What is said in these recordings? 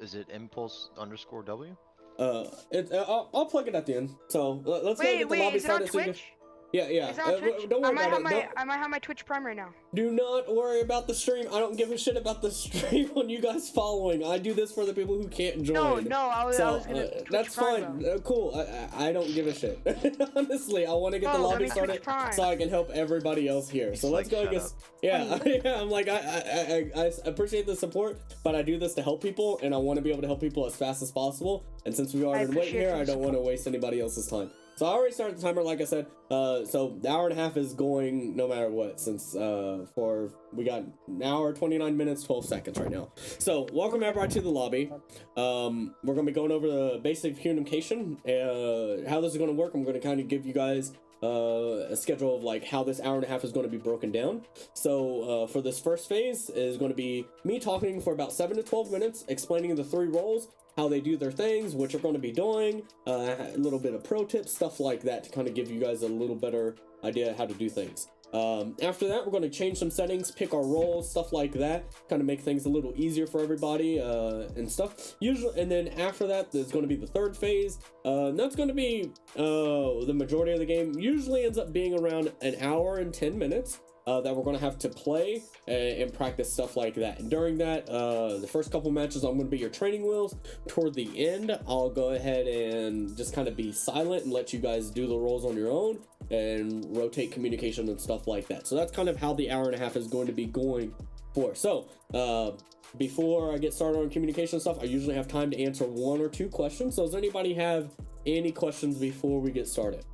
Is it Impulse_W? I'll plug it at the end. So let's go get the lobby Is it on started. Twitch? Yeah. Is it on Twitch? Don't worry about it. I might have my Twitch Prime right now. Do not worry about the stream. I don't give a shit about the stream on you guys following. I do this for the people who can't join. No, I was gonna Twitch that's Prime, fine. Cool. I don't give a shit. Honestly, I want to get the lobby started so I can help everybody else here. So let's go get. Yeah, I'm like I appreciate the support, but I do this to help people, and I want to be able to help people as fast as possible. And since we are waiting here, I don't want to waste anybody else's time. So I already started the timer, like I said. So the hour and a half is going no matter what, since we got an hour, 29 minutes, 12 seconds right now. So welcome everybody to the lobby. We're gonna be going over the basic communication, how this is gonna work. I'm gonna kind of give you guys a schedule of like how this hour and a half is going to be broken down. So for this first phase is going to be me talking for about 7 to 12 minutes, explaining the 3 roles, how they do their things, what you're going to be doing, a little bit of pro tips, stuff like that, to kind of give you guys a little better idea how to do things. After that, we're going to change some settings, pick our roles, stuff like that, kind of make things a little easier for everybody and stuff. Usually, and then after that, there's going to be the third phase. That's going to be the majority of the game. Usually ends up being around an hour and 10 minutes. That we're going to have to play and practice stuff like that. And during that, the first couple matches, I'm going to be your training wheels. Toward the end, I'll go ahead and just kind of be silent and let you guys do the roles on your own and rotate communication and stuff like that. So that's kind of how the hour and a half is going to be going for. So before I get started on communication stuff, I usually have time to answer 1 or 2 questions. So does anybody have any questions before we get started?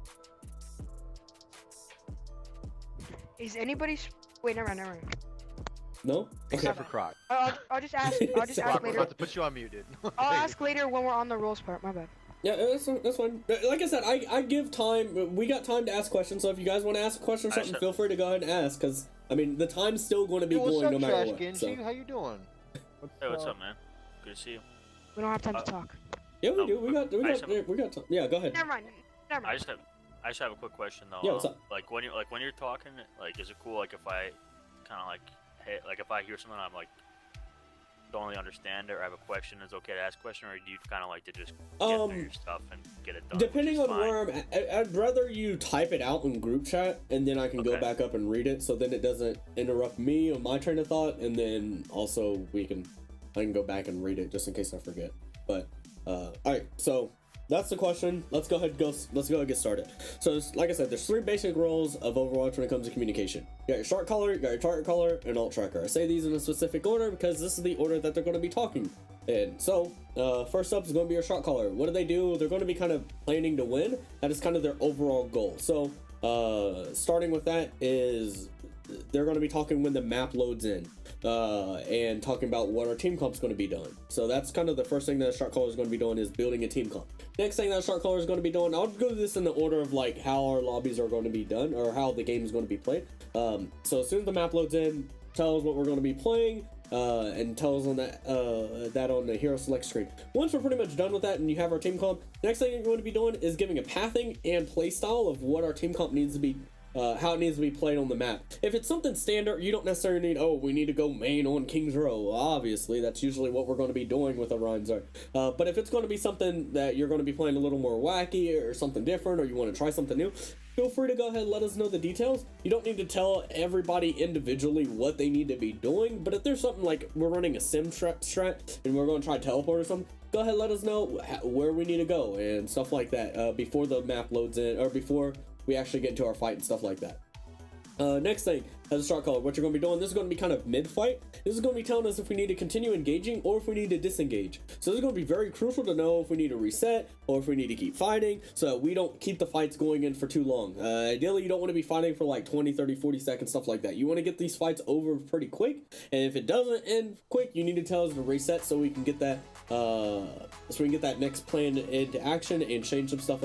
Is anybody? Wait, never mind. No? Except for Croc. I'll just ask. I'll just ask We're later. about to put you on mute, dude. I'll ask later when we're on the rules part. My bad. Yeah, that's fine. Like I said, I give time. We got time to ask questions, so if you guys want to ask a question or something, feel free to go ahead and ask, because, I mean, the time's still going to be going no matter what. So. How you doing? Hey, what's up, man? Good to see you. We don't have time to talk. Yeah, we do. We got time. Yeah, go ahead. Never mind. I just have a quick question though. Yeah, what's up? Like when you're talking, like, is it cool like if I kind of like if I hear something I'm like don't really understand it or have a question, is it okay to ask a question, or do you kind of like to just get through your stuff and get it done? Depending on where I'm at, I'd rather you type it out in group chat, and then I can go back up and read it, so then it doesn't interrupt me or my train of thought, and then also I can go back and read it just in case I forget. But all right, so that's the question. Let's go ahead and get started. So like I said, there's 3 basic roles of Overwatch when it comes to communication. You got your shot caller, you got your target caller, and alt tracker. I say these in a specific order because this is the order that they're going to be talking in. So first up is going to be your shot caller. What do? They're going to be kind of planning to win. That is kind of their overall goal. So starting with that is they're going to be talking when the map loads in. And talking about what our team comp's going to be doing. So that's kind of the first thing that a shot caller is going to be doing, is building a team comp. Next thing that a shot caller is going to be doing, I'll go to this in the order of like how our lobbies are going to be done, or how the game is going to be played. So as soon as the map loads in, tells what we're going to be playing, and tells on that on the hero select screen. Once we're pretty much done with that and you have our team comp, next thing you're going to be doing is giving a pathing and play style of what our team comp needs to be, how it needs to be played on the map. If it's something standard, you don't necessarily need, we need to go main on King's Row. Obviously, that's usually what we're going to be doing with Orion's Arc. But if it's going to be something that you're going to be playing a little more wacky or something different, or you want to try something new, feel free to go ahead and let us know the details. You don't need to tell everybody individually what they need to be doing, but if there's something like we're running a sim strat and we're going to try teleport or something, go ahead and let us know where we need to go and stuff like that before the map loads in, or before we actually get into our fight and stuff like that. Next thing, as a shot caller, what you're going to be doing, this is going to be kind of mid-fight. This is going to be telling us if we need to continue engaging or if we need to disengage. So this is going to be very crucial to know if we need to reset or if we need to keep fighting, so that we don't keep the fights going in for too long. Ideally, you don't want to be fighting for like 20, 30, 40 seconds, stuff like that. You want to get these fights over pretty quick, and if it doesn't end quick, you need to tell us to reset so we can get that next plan into action and change some stuff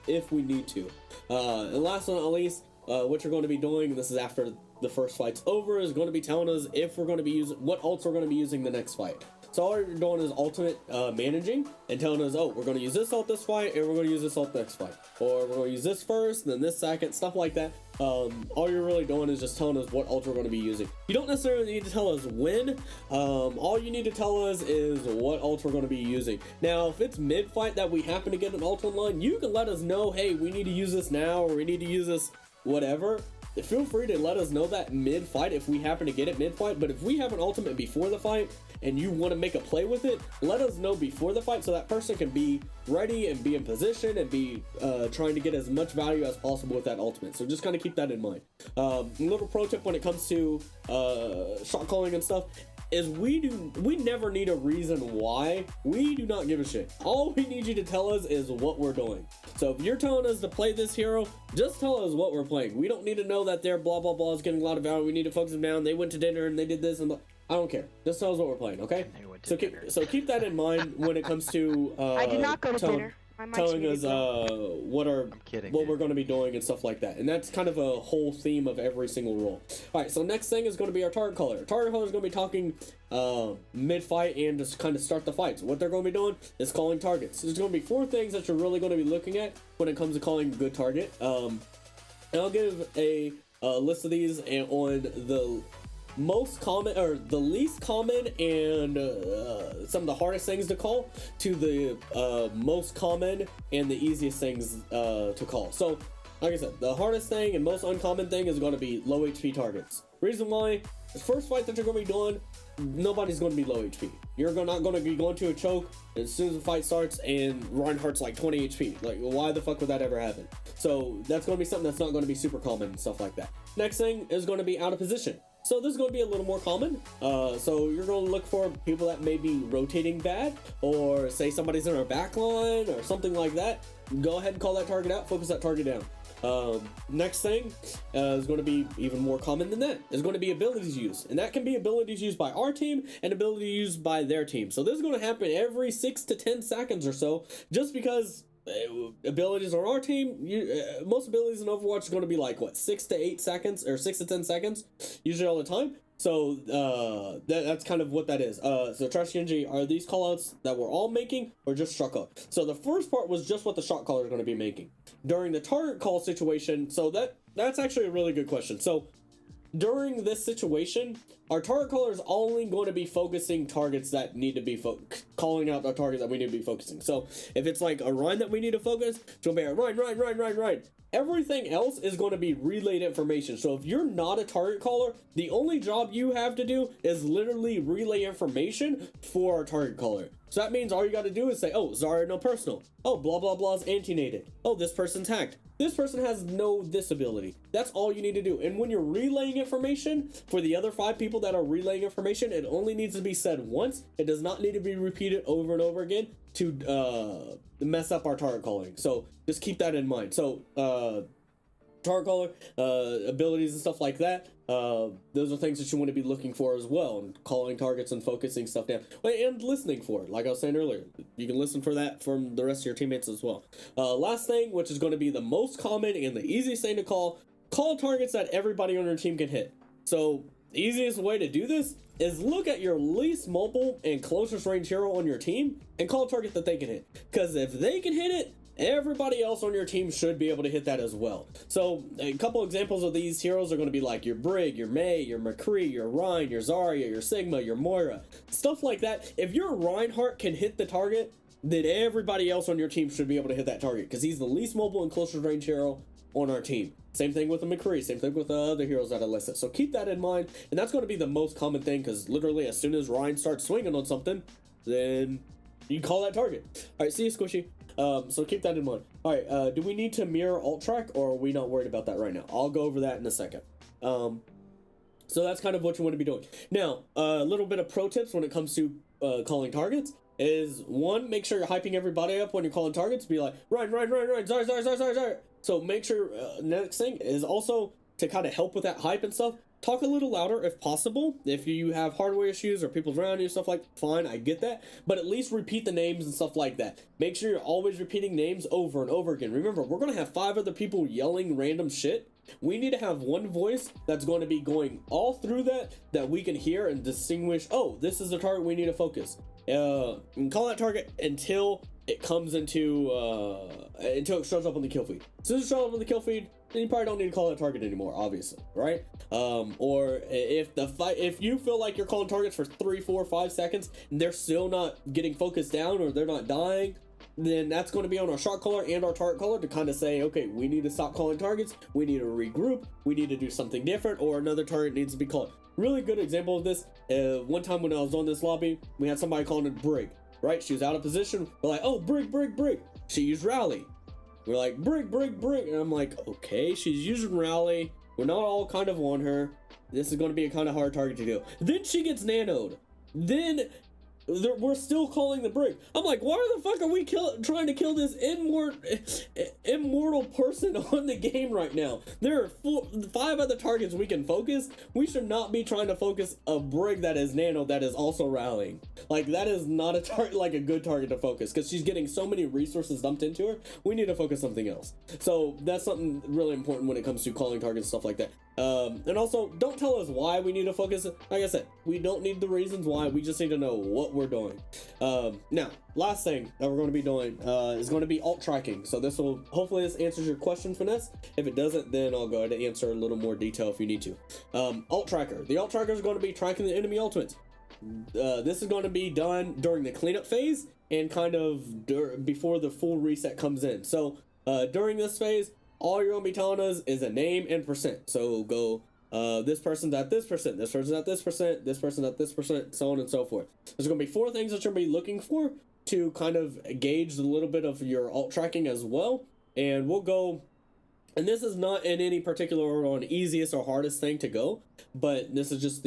if we need to. And last but not least, what you're going to be doing, and this is after the first fight's over, is going to be telling us if we're going to be using what ults we're going to be using the next fight. So all you're doing is ultimate managing and telling us, oh, we're going to use this ult this fight, and we're going to use this ult next fight, or we're going to use this first, then this second, stuff like that. All you're really doing is just telling us what ult we're going to be using. You don't necessarily need to tell us when. All you need to tell us is what ult we're going to be using. Now, if it's mid-fight that we happen to get an ult online, you can let us know, hey, we need to use this now, or we need to use this whatever. Feel free to let us know that mid-fight if we happen to get it mid-fight. But if we have an ultimate before the fight and you want to make a play with it, let us know before the fight so that person can be ready and be in position and be trying to get as much value as possible with that ultimate. So just kind of keep that in mind. A little pro tip when it comes to shot calling and stuff is we never need a reason why. We do not give a shit. All we need you to tell us is what we're doing. So if you're telling us to play this hero, just tell us what we're playing. We don't need to know that their blah blah blah is getting a lot of value. We need to focus them down. They went to dinner and they did this and I don't care. Just tell us what we're playing, okay? So keep that in mind when it comes to I did not go to dinner. Telling us what we're going to be doing and stuff like that. And that's kind of a whole theme of every single role. Alright, so next thing is going to be our target color. Target color is going to be talking mid-fight and just kind of start the fight. So what they're going to be doing is calling targets. There's going to be 4 things that you're really going to be looking at when it comes to calling a good target. And I'll give a list of these on the most common or the least common and some of the hardest things to call to the most common and the easiest things to call. So like I said, the hardest thing and most uncommon thing is going to be low HP targets. Reason why, the first fight that you're going to be doing, nobody's going to be low HP. You're not going to be going to a choke as soon as the fight starts and Reinhardt's like 20 HP. Like, why the fuck would that ever happen? So that's going to be something that's not going to be super common and stuff like that. Next thing is going to be out of position. So this is going to be a little more common. So you're going to look for people that may be rotating bad, or say somebody's in our back line or something like that. Go ahead and call that target out, focus that target down. Next thing is going to be even more common than that. Is going to be abilities used, and that can be abilities used by our team and ability used by their team. So this is going to happen every 6 to 10 seconds or so, just because abilities on our team, most abilities in Overwatch is going to be like what, 6 to 8 seconds or 6 to 10 seconds usually all the time. So that's kind of what that is. So Trash Genji, are these callouts that we're all making or just shot call? So the first part was just what the shot caller is going to be making during the target call situation. So that's actually a really good question. So during this situation, our target caller is only going to be focusing targets that need to be calling out the targets that we need to be focusing. So if it's like a Rhine that we need to focus, it's going to be a Rhine. Everything else is going to be relayed information. So if you're not a target caller, the only job you have to do is literally relay information for our target caller. So that means all you got to do is say, oh, Zarya no personal. Oh, blah, blah, blah is anti-nated. Oh, this person's hacked. This person has no disability. That's all you need to do. And when you're relaying information for the other 5 people that are relaying information, it only needs to be said once. It does not need to be repeated over and over again to mess up our target calling. So just keep that in mind. So target caller, abilities and stuff like that, those are things that you want to be looking for as well, and calling targets and focusing stuff down and listening for it. Like I was saying earlier, you can listen for that from the rest of your teammates as well. Last thing, which is going to be the most common and the easiest thing to call targets that everybody on your team can hit. So the easiest way to do this is look at your least mobile and closest range hero on your team and call a target that they can hit, because if they can hit it, everybody else on your team should be able to hit that as well. So a couple examples of these heroes are going to be like your Brig, your Mei, your McCree, your Rhine, your Zarya, your Sigma, your Moira, stuff like that. If your Reinhardt can hit the target, then everybody else on your team should be able to hit that target, because he's the least mobile and closest range hero on our team. Same thing with the McCree, same thing with the other heroes that I listed. So keep that in mind, and that's going to be the most common thing, because literally as soon as Ryan starts swinging on something, then you can call that target. Alright, see you, Squishy. So keep that in mind. Alright, do we need to mirror alt track, or are we not worried about that right now? I'll go over that in a second. So that's kind of what you want to be doing. Now, a little bit of pro tips when it comes to calling targets is, 1, make sure you're hyping everybody up when you're calling targets. Be like, Ryan, Zarya. So make sure, next thing is also to kind of help with that hype and stuff, talk a little louder if possible. If you have hardware issues or people's around you, stuff like, fine, I get that. But at least repeat the names and stuff like that. Make sure you're always repeating names over and over again. Remember, we're going to have 5 other people yelling random shit. We need to have one voice that's going to be going all through that we can hear and distinguish, oh, this is the target we need to focus. And call that target until it comes into until it shows up on the kill feed. As soon as it shows up on the kill feed, then you probably don't need to call that target anymore, obviously, right? Or if you feel like you're calling targets for 3, 4, 5 seconds and they're still not getting focused down or they're not dying, then that's going to be on our shot caller and our target caller to kind of say, okay, we need to stop calling targets, we need to regroup, we need to do something different, or another target needs to be called. Really good example of this, one time when I was on this lobby, we had somebody calling it Brig, right? She was out of position. We're like, oh, Brig, Brig, Brig. She used Rally. We're like, Brig, Brig, Brig. And I'm like, okay, she's using Rally. We're not all kind of on her. This is going to be a kind of hard target to do. Then she gets nanoed. Then we're still calling the Brig. I'm like, why the fuck are we trying to kill this immortal person on the game right now? There are 5 other targets we can focus. We should not be trying to focus a Brig that is nano that is also rallying. Like, that is not a target, like a good target to focus, because she's getting so many resources dumped into her. We need to focus something else. So that's something really important when it comes to calling targets and stuff like that. And also, don't tell us why we need to focus. Like I said, we don't need the reasons why. We just need to know what we're doing. Now, last thing that we're going to be doing is going to be alt tracking. So hopefully this answers your question, Finesse. If it doesn't, then I'll go ahead and answer a little more detail if you need to. Alt tracker. The alt tracker is going to be tracking the enemy ultimates. This is going to be done during the cleanup phase and kind of before the full reset comes in. So during this phase, all you're going to be telling us is a name and percent. So go, this person's at this percent, this person's at this percent, this person's at this percent, so on and so forth. There's going to be 4 things that you're going to be looking for to kind of gauge a little bit of your alt tracking as well. And we'll go, and this is not in any particular order on easiest or hardest thing to go, but this is just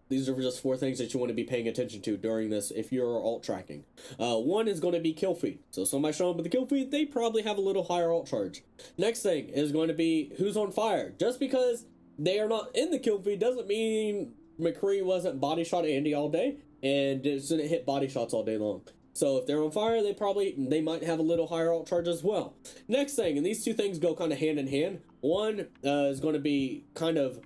these are just 4 things that you want to be paying attention to during this if you're alt tracking. 1 is going to be kill feed. So somebody showing up with the kill feed, they probably have a little higher alt charge. Next thing is going to be who's on fire. Just because they are not in the kill feed doesn't mean McCree wasn't body shot Andy all day and didn't hit body shots all day long. So if they're on fire, they might have a little higher alt charge as well. Next thing, and these 2 things go kind of hand in hand. 1 is going to be kind of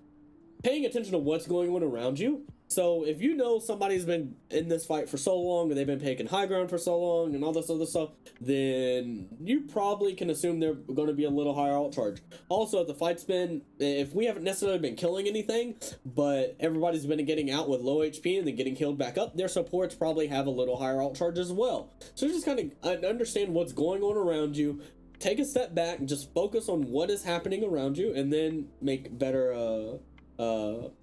paying attention to what's going on around you. So if you know somebody's been in this fight for so long, and they've been taking high ground for so long, and all this other stuff, then you probably can assume they're going to be a little higher alt charge. Also, if the fight's been, if we haven't necessarily been killing anything, but everybody's been getting out with low HP and then getting healed back up, their supports probably have a little higher alt charge as well. So just kind of understand what's going on around you. Take a step back and just focus on what is happening around you, and then make better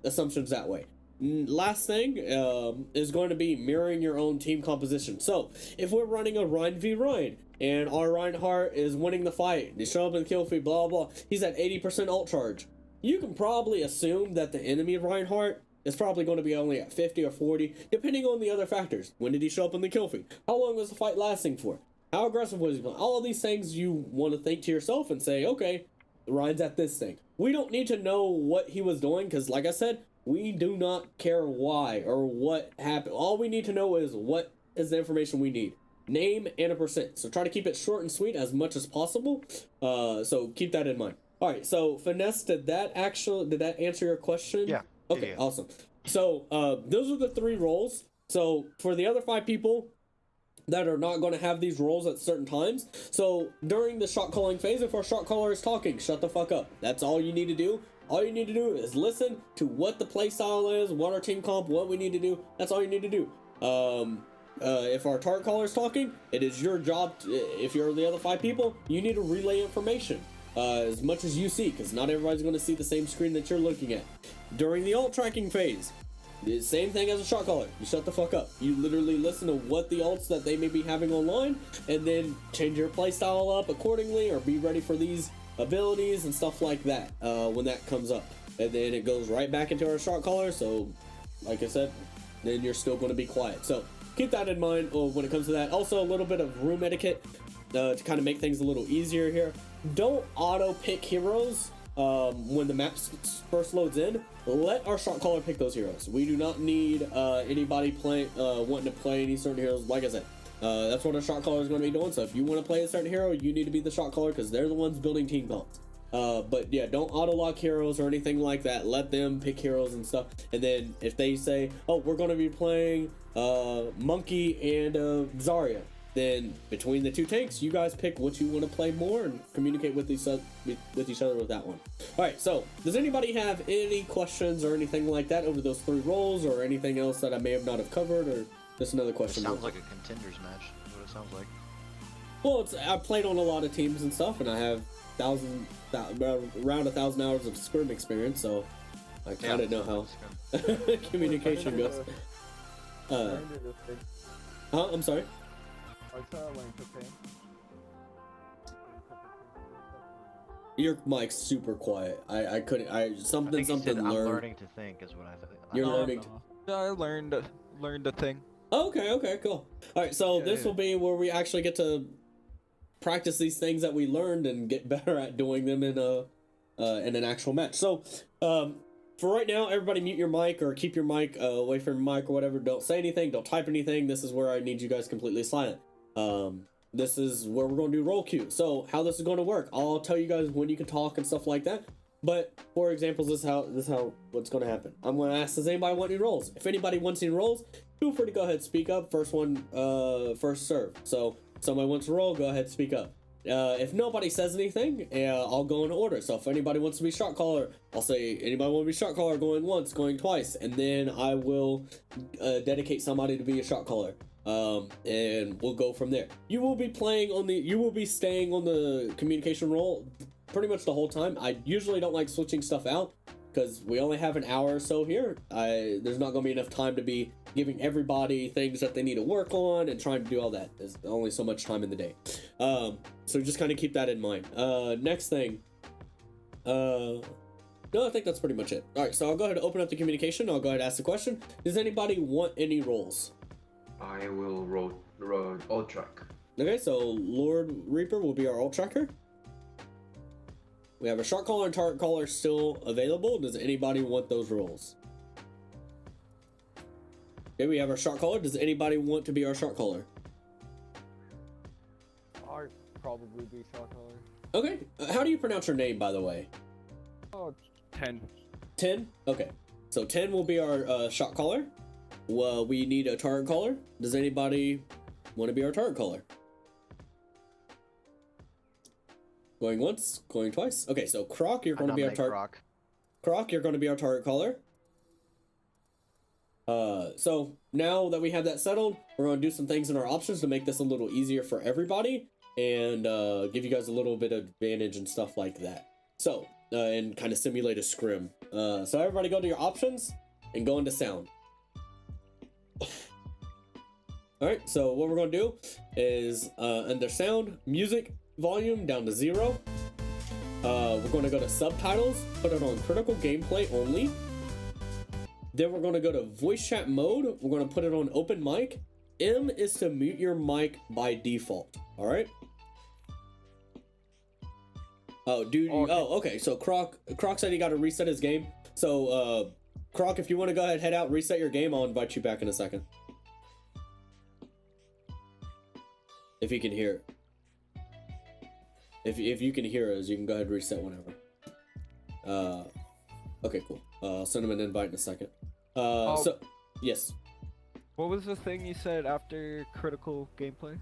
assumptions that way. Last thing is going to be mirroring your own team composition. So if we're running a Ryan v Ryan and our Reinhardt is winning the fight, they show up in the kill feed, blah blah, he's at 80% alt charge, you can probably assume that the enemy Reinhardt is probably going to be only at 50 or 40, depending on the other factors. When did he show up in the kill feed? How long was the fight lasting for? How aggressive was he going? All of these things you want to think to yourself and say, okay, Ryan's at this thing. We don't need to know what he was doing, because like I said, we do not care why or what happened. All we need to know is what is the information we need. Name and a percent. So try to keep it short and sweet as much as possible. So keep that in mind. All right, so Finesse, did that answer your question? Yeah. Okay, yeah. Awesome. So those are the 3 roles. So for the other 5 people that are not going to have these roles at certain times, so during the shot calling phase, if our shot caller is talking, shut the fuck up. That's all you need to do. All you need to do is listen to what the play style is, what our team comp, what we need to do. That's all you need to do. If our target caller is talking, it is your job, if you're the other 5 people, you need to relay information as much as you see, because not everybody's going to see the same screen that you're looking at. During the alt tracking phase, the same thing as a shot caller. You shut the fuck up. You literally listen to what the ults that they may be having online, and then change your play style up accordingly, or be ready for these abilities and stuff like that when that comes up. And then it goes right back into our shot caller. So like I said, then you're still going to be quiet. So keep that in mind when it comes to that. Also, a little bit of room etiquette to kind of make things a little easier here. Don't auto pick heroes when the map first loads in. Let our shot caller pick those heroes. We do not need anybody wanting to play any certain heroes. Like I said, that's what a shot caller is going to be doing. So if you want to play a certain hero, you need to be the shot caller, because they're the ones building team comps. But yeah, don't auto lock heroes or anything like that. Let them pick heroes and stuff. And then if they say, oh, we're going to be playing Monkey and Zarya, then between the two tanks, you guys pick what you want to play more and communicate with each other with that one. All right, so does anybody have any questions or anything like that over those 3 roles, or anything else that I may have not have covered, or just another question? It sounds like a contenders match. Is what it sounds like. Well, I've played on a lot of teams and stuff, and I have around 1,000 hours of scrim experience, so I kind of know how communication goes. I'm sorry. Your mic's super quiet. I couldn't. Something I'm learned. learning to think is what I think. You're learning. I learned a thing. Okay, cool. All right, so this will be where we actually get to practice these things that we learned and get better at doing them in an actual match. So, for right now, everybody mute your mic or keep your mic away from your mic or whatever. Don't say anything. Don't type anything. This is where I need you guys completely silent. This is where we're going to do roll queue. So how this is going to work, I'll tell you guys when you can talk and stuff like that. But for examples, this is how what's going to happen. I'm going to ask, does anybody want any rolls? If anybody wants any rolls, feel free to go ahead and speak up. First one, first serve. So somebody wants to roll, go ahead and speak up. If nobody says anything, I'll go in order. So if anybody wants to be shot caller, I'll say anybody want to be shot caller, going once, going twice, and then I will dedicate somebody to be a shot caller. And we'll go from there. You will be staying on the communication role pretty much the whole time. I usually don't like switching stuff out because we only have an hour or so here. There's not going to be enough time to be giving everybody things that they need to work on and trying to do all that. There's only so much time in the day. So just kind of keep that in mind. Next thing. No, I think that's pretty much it. All right, so I'll go ahead and open up the communication. I'll go ahead and ask the question. Does anybody want any roles? I will roll alt track. Okay, so Lord Reaper will be our alt tracker. We have a shot caller and target caller still available. Does anybody want those roles? Okay, we have our shot caller. Does anybody want to be our shot caller? I'd probably be shot caller. Okay, how do you pronounce your name, by the way? Oh, 10. 10? Okay, so 10 will be our shot caller. Well, we need a target caller. Does anybody want to be our target caller? Going once, going twice. Okay, so Croc, you're going to be our target. Croc, you're going to be our target caller. So now that we have that settled, we're going to do some things in our options to make this a little easier for everybody and give you guys a little bit of advantage and stuff like that. So, and kind of simulate a scrim. So everybody go to your options and go into sound. Alright, so what we're going to do is under sound, music volume down to 0. We're going to go to subtitles, put it on critical gameplay only. Then we're going to go to voice chat mode. We're going to put it on open mic. M is to mute your mic by default. Alright? Oh, dude. Okay. Oh, okay. So Croc said he got to reset his game. So, Croc, if you want to go ahead, head out, reset your game, I'll invite you back in a second. If you can hear it. If you can hear us, you can go ahead and reset whenever. Okay, cool. I'll send him an invite in a second. So, yes. What was the thing you said after critical gameplay?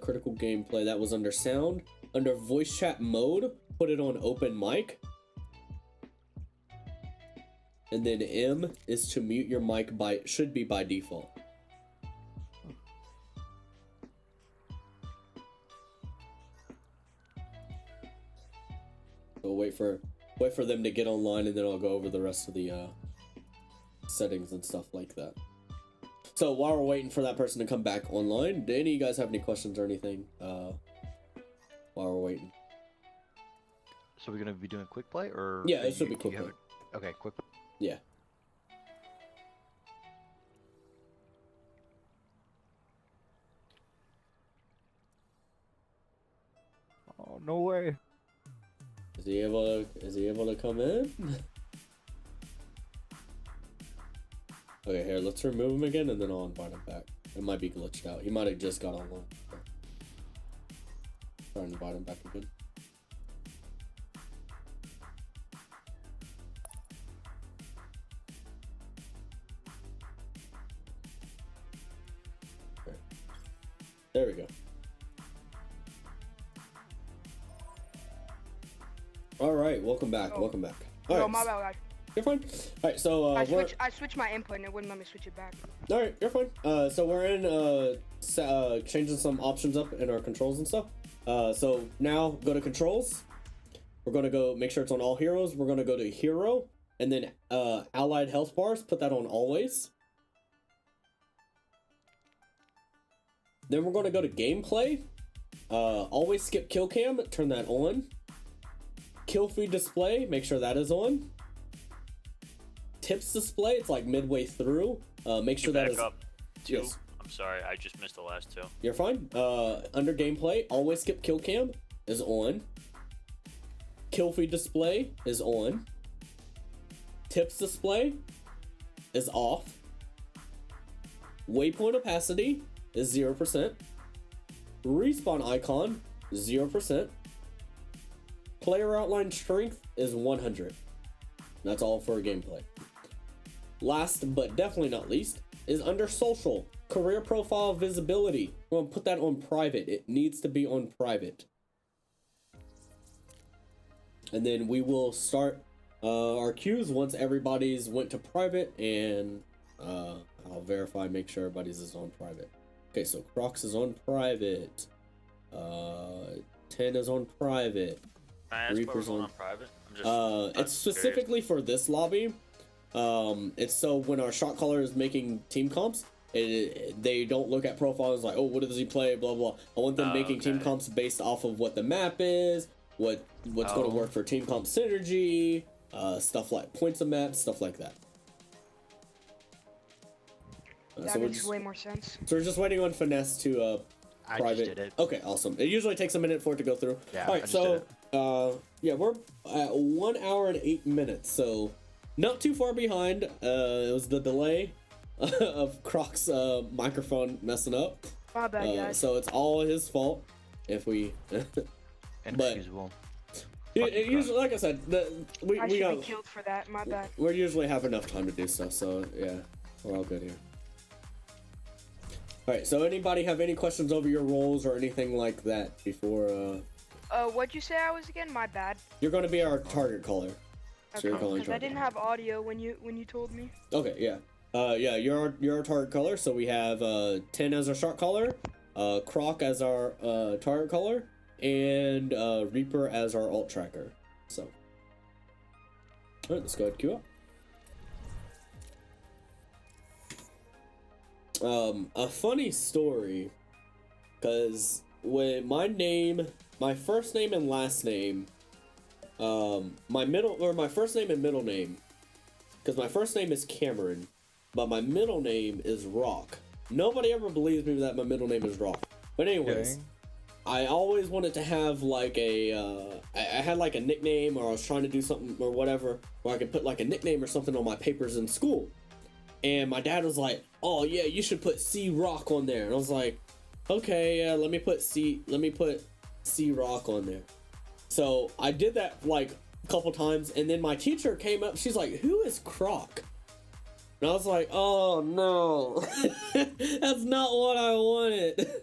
Critical gameplay, that was under sound. Under voice chat mode, put it on open mic. And then M is to mute your mic should be by default. So wait for them to get online, and then I'll go over the rest of the settings and stuff like that. So while we're waiting for that person to come back online, do any of you guys have any questions or anything while we're waiting? So we're gonna be doing quick play, or yeah, it should be quick play. Okay, quick play. Yeah. Oh, no way. Is he able to come in? Okay, here, let's remove him again and then I'll invite him back. It might be glitched out. He might have just got online. Try and invite him back again. There we go. All right, welcome back. Oh. Welcome back. All No, right, my bad, guys. you're fine. All right, so I we're switched my input and it wouldn't let me switch it back. all right. You're fine. So we're in changing some options up in our controls and stuff. So now go to controls. We're gonna go make sure it's on all heroes. We're gonna go to hero and then allied health bars. Put that on always. Then we're gonna go to gameplay. Always skip kill cam. Turn that on. Kill feed display. Make sure that is on. Tips display. It's like midway through. Make sure that back is. up. Two. Yes. I'm sorry, I just missed the last two. You're fine. Under gameplay, always skip kill cam is on. Kill feed display is on. Tips display is off. Waypoint opacity is 0%. Respawn icon 0%. Player outline strength is 100. That's all for gameplay. Last but definitely not least is under social. Career profile visibility. We're gonna put that on private. It needs to be on private. And then we will start our queues once everybody's went to private, and I'll verify, make sure everybody's is on private. Okay, so Crocs is on private. 10 is on private. Can I ask Reaper's what we're on- on private? I'm It's specifically for this lobby. It's so when our shot caller is making team comps, they don't look at profiles like, oh, what does he play, blah blah. I want them making team comps based off of what the map is, what's going to work for team comp synergy, stuff like points of map, stuff like that. That makes way more sense. So we're just waiting on Finesse to I private. just did it. Okay, awesome. It usually takes a minute for it to go through. Yeah, All I right, just so did yeah, we're at 1 hour and 8 minutes, so not too far behind. It was the delay of Croc's microphone messing up. My bad, guys. So it's all his fault if we. Inexcusable. Usually, like I said, we I should got. be killed for that. My bad. We usually have enough time to do stuff, so yeah, we're all good here. All right. So anybody have any questions over your roles or anything like that before? What'd you say I was again? My bad. You're going to be our target caller. So you're Okay. calling 'Cause I target. didn't have audio when you told me. Okay, yeah. Yeah, you're our target caller, so we have 10 as our shot caller, Croc as our target caller, and Reaper as our alt tracker. So alright, let's go ahead and queue up. A funny story, because when my first name and last name, my first name and middle name, because my first name is Cameron, but my middle name is Rock. Nobody ever believes me that my middle name is Rock. But anyways, Okay. I always wanted to have like I had like a nickname, or I was trying to do something or whatever, where I could put like a nickname or something on my papers in school. And my dad was like, "Oh yeah, you should put C Rock on there." And I was like, "Okay, yeah, let me put C Rock on there." So I did that like a couple times, and then my teacher came up. She's like, "Who is Croc?" And I was like, "Oh no, that's not what I wanted."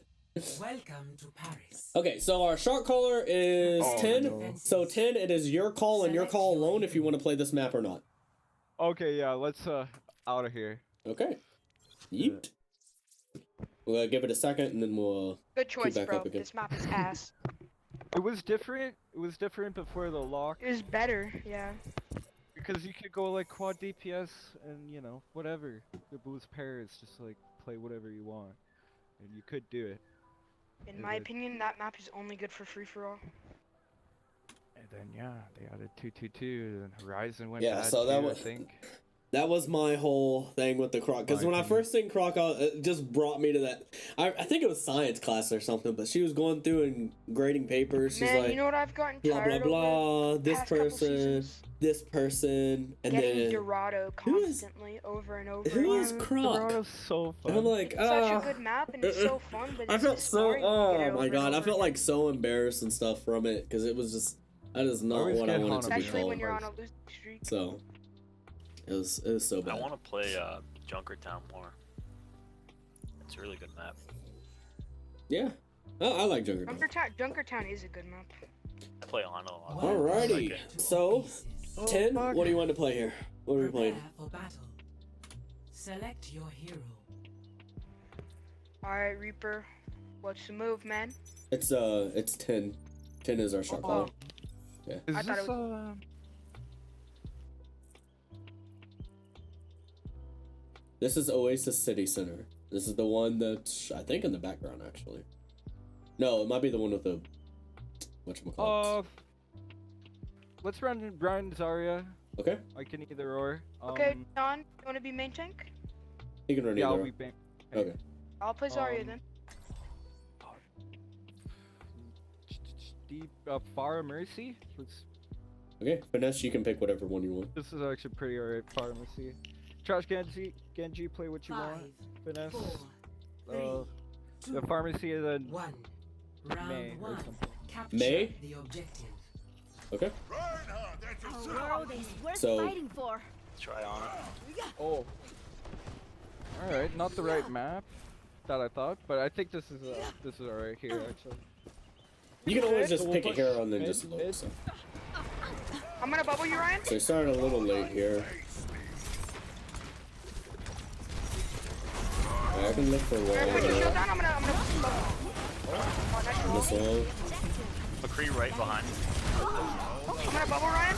Welcome to Paris. Okay, so our shot caller is Oh, 10. no. So 10, it is your call and your call alone if you want to play this map or not. Okay, yeah, let's out of here. Okay. Yeet. We'll give it a second and then we'll Good choice, back bro. up again. This map is ass. It was different. It was different before the lock It was better, yeah. because you could go like quad DPS and whatever. The boost pairs, just like play whatever you want, and you could do it. In my opinion, that map is only good for free for all. And then yeah, they added 222, and Horizon went Yeah, bad so that too, was- I think. That was my whole thing with the Croc. Because My when I opinion. first seen Croc out, it just brought me to that. I think it was science class or something, but she was going through and grading papers. She's Man, like, you know what I've gotten blah, blah, tired of? blah, this past couple person, seasons? this person, and Getting then. Dorado Who is- constantly over and over who again. is Croc? Dorodo's so fun. And I'm like, It's such a good map and it's so fun, but I it's felt just so. boring when you get it Oh over my and god, I over felt again. like so embarrassed and stuff from it because it was just. That is not always what I get wanted to be Especially when called. you're on a losing streak. So. It was so I bad. want to play Junkertown more. It's a really good map. Yeah. Oh, I like Junkertown. Junkertown is a good map. I play on a lot. Alrighty. Like it. So, 10, fuck. what do you want to play here? What are we playing? Prepare for battle. Select your hero. Alright, Reaper. What's the move, man? It's 10. 10 is our shot Oh. caller. Is I thought this it This is Oasis City Center. This is the one that's, I think, in the background, actually. No, it might be the one with the... whatchamacallit. Let's run Zarya. Okay, I can either or. Okay, Don, you want to be main tank? you can run Yeah, either. I'll be bank. Okay. I'll play Zarya Um, then. Deep Far Mercy. Okay, Finesse, you can pick whatever one you want. This is actually pretty alright. Far Mercy. Trash Genji, play what you want. 5, Finesse. 4, 3, The 2, pharmacy is a 1. May Round or 1. something. Capture May? the objective. Okay. Our world is worth So- fighting for. Try on it. Oh. Alright, not the right map that I thought, but I think this is alright here actually. You can always just So we'll pick a push hero and then mid, just look. mid. So. I'm gonna bubble you, Ryan. So we started a little late here. I can look for Put your one. shield down. I'm gonna bubble. Oh, nice This roll. one. McCree right behind. I'm gonna bubble Ryan.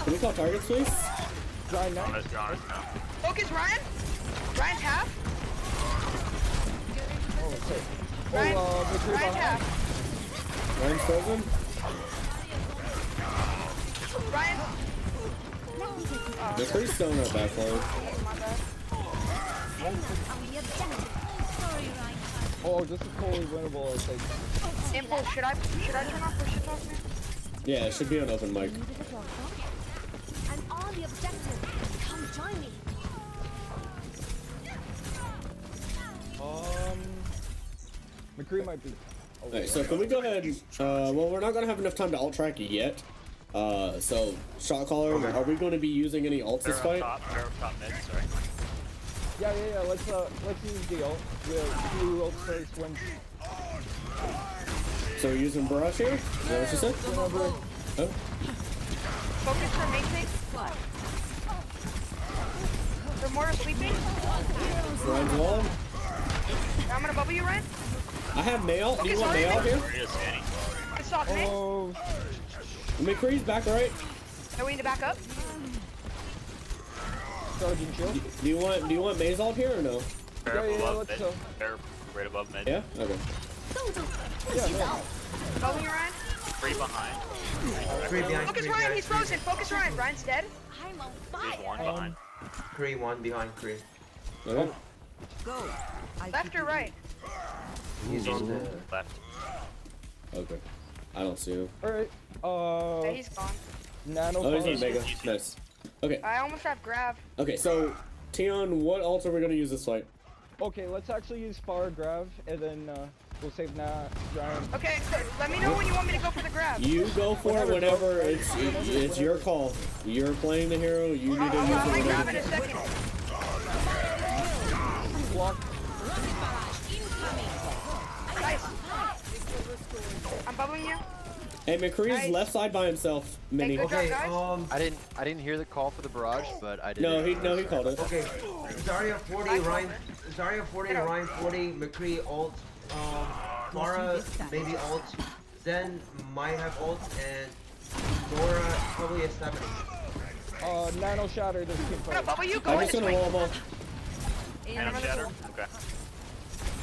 Can we call targets, please? Try I'm next. gonna be honest now. Focus Ryan. Ryan's half. Ryan, McCree Ryan's behind. half. Ryan's frozen. Ryan. They're pretty still in our back line. My bad. Sorry, Ryan. Oh, this is totally winnable, I think. Impulse, should I turn off push it off me? Yeah, it should be on open mic. I'm on the objective. Come join me. McCree might be. Alright, so can we go ahead? Well, we're not gonna have enough time to alt track yet. So shot caller, are we going to be using any ults this Pair fight? up top mid, sorry. Yeah. Let's use the ult. The blue ult first when So we're using Barrage here? Is that what you said? whenever. Oh, Focus for main tank. For Mortar sleeping. Ryan's wall. I'm gonna bubble you, Ryan. I have Mail. Do you want Mail here? Maria scanning. It's soft mid. Oh, McCree's back right. Are we need to back up? Sergeant Chill. Do you want Maze ult here or no? Pair Yeah, above let's mid. go. Pair right above mid. Yeah? Okay. Yeah, no. Bubble you, Ryan. Three behind. Focus Ryan. He's frozen. Focus Ryan. Ryan's dead. I'm on There's fire. one behind. Kree, one behind Kree. Okay. Go. Left or right? He's on the... Left. Okay. I don't see him. Alright. Yeah, he's gone. Nano. Oh, he's Fire. on Mega. Nice. Okay. I almost have grab. Okay, so Tion, what ult are we gonna use this fight? Okay, let's actually use Far Grav, and then we'll save Ryan. Okay, so let me know when you want me to go for the grab. You go for it whenever it's your call. You're playing the hero. You need to use I might it grab whenever. in a second. Block. Nice. I'm bubbling you. Hey, McCree's Nice. left side by himself. Mini. Hey, good Okay, job, guys. I didn't hear the call for the barrage, but I did. No, he called it. Okay, Zarya 40, Ryan... Zarya 40, Ryan 40, McCree ult, Mara maybe ult, Zen might have ult, and Dora probably a 70. Nano Shatter this team I'm gonna fight. bubble you. Go I'm in just this gonna way. wall them off. And I'm shatter. Okay.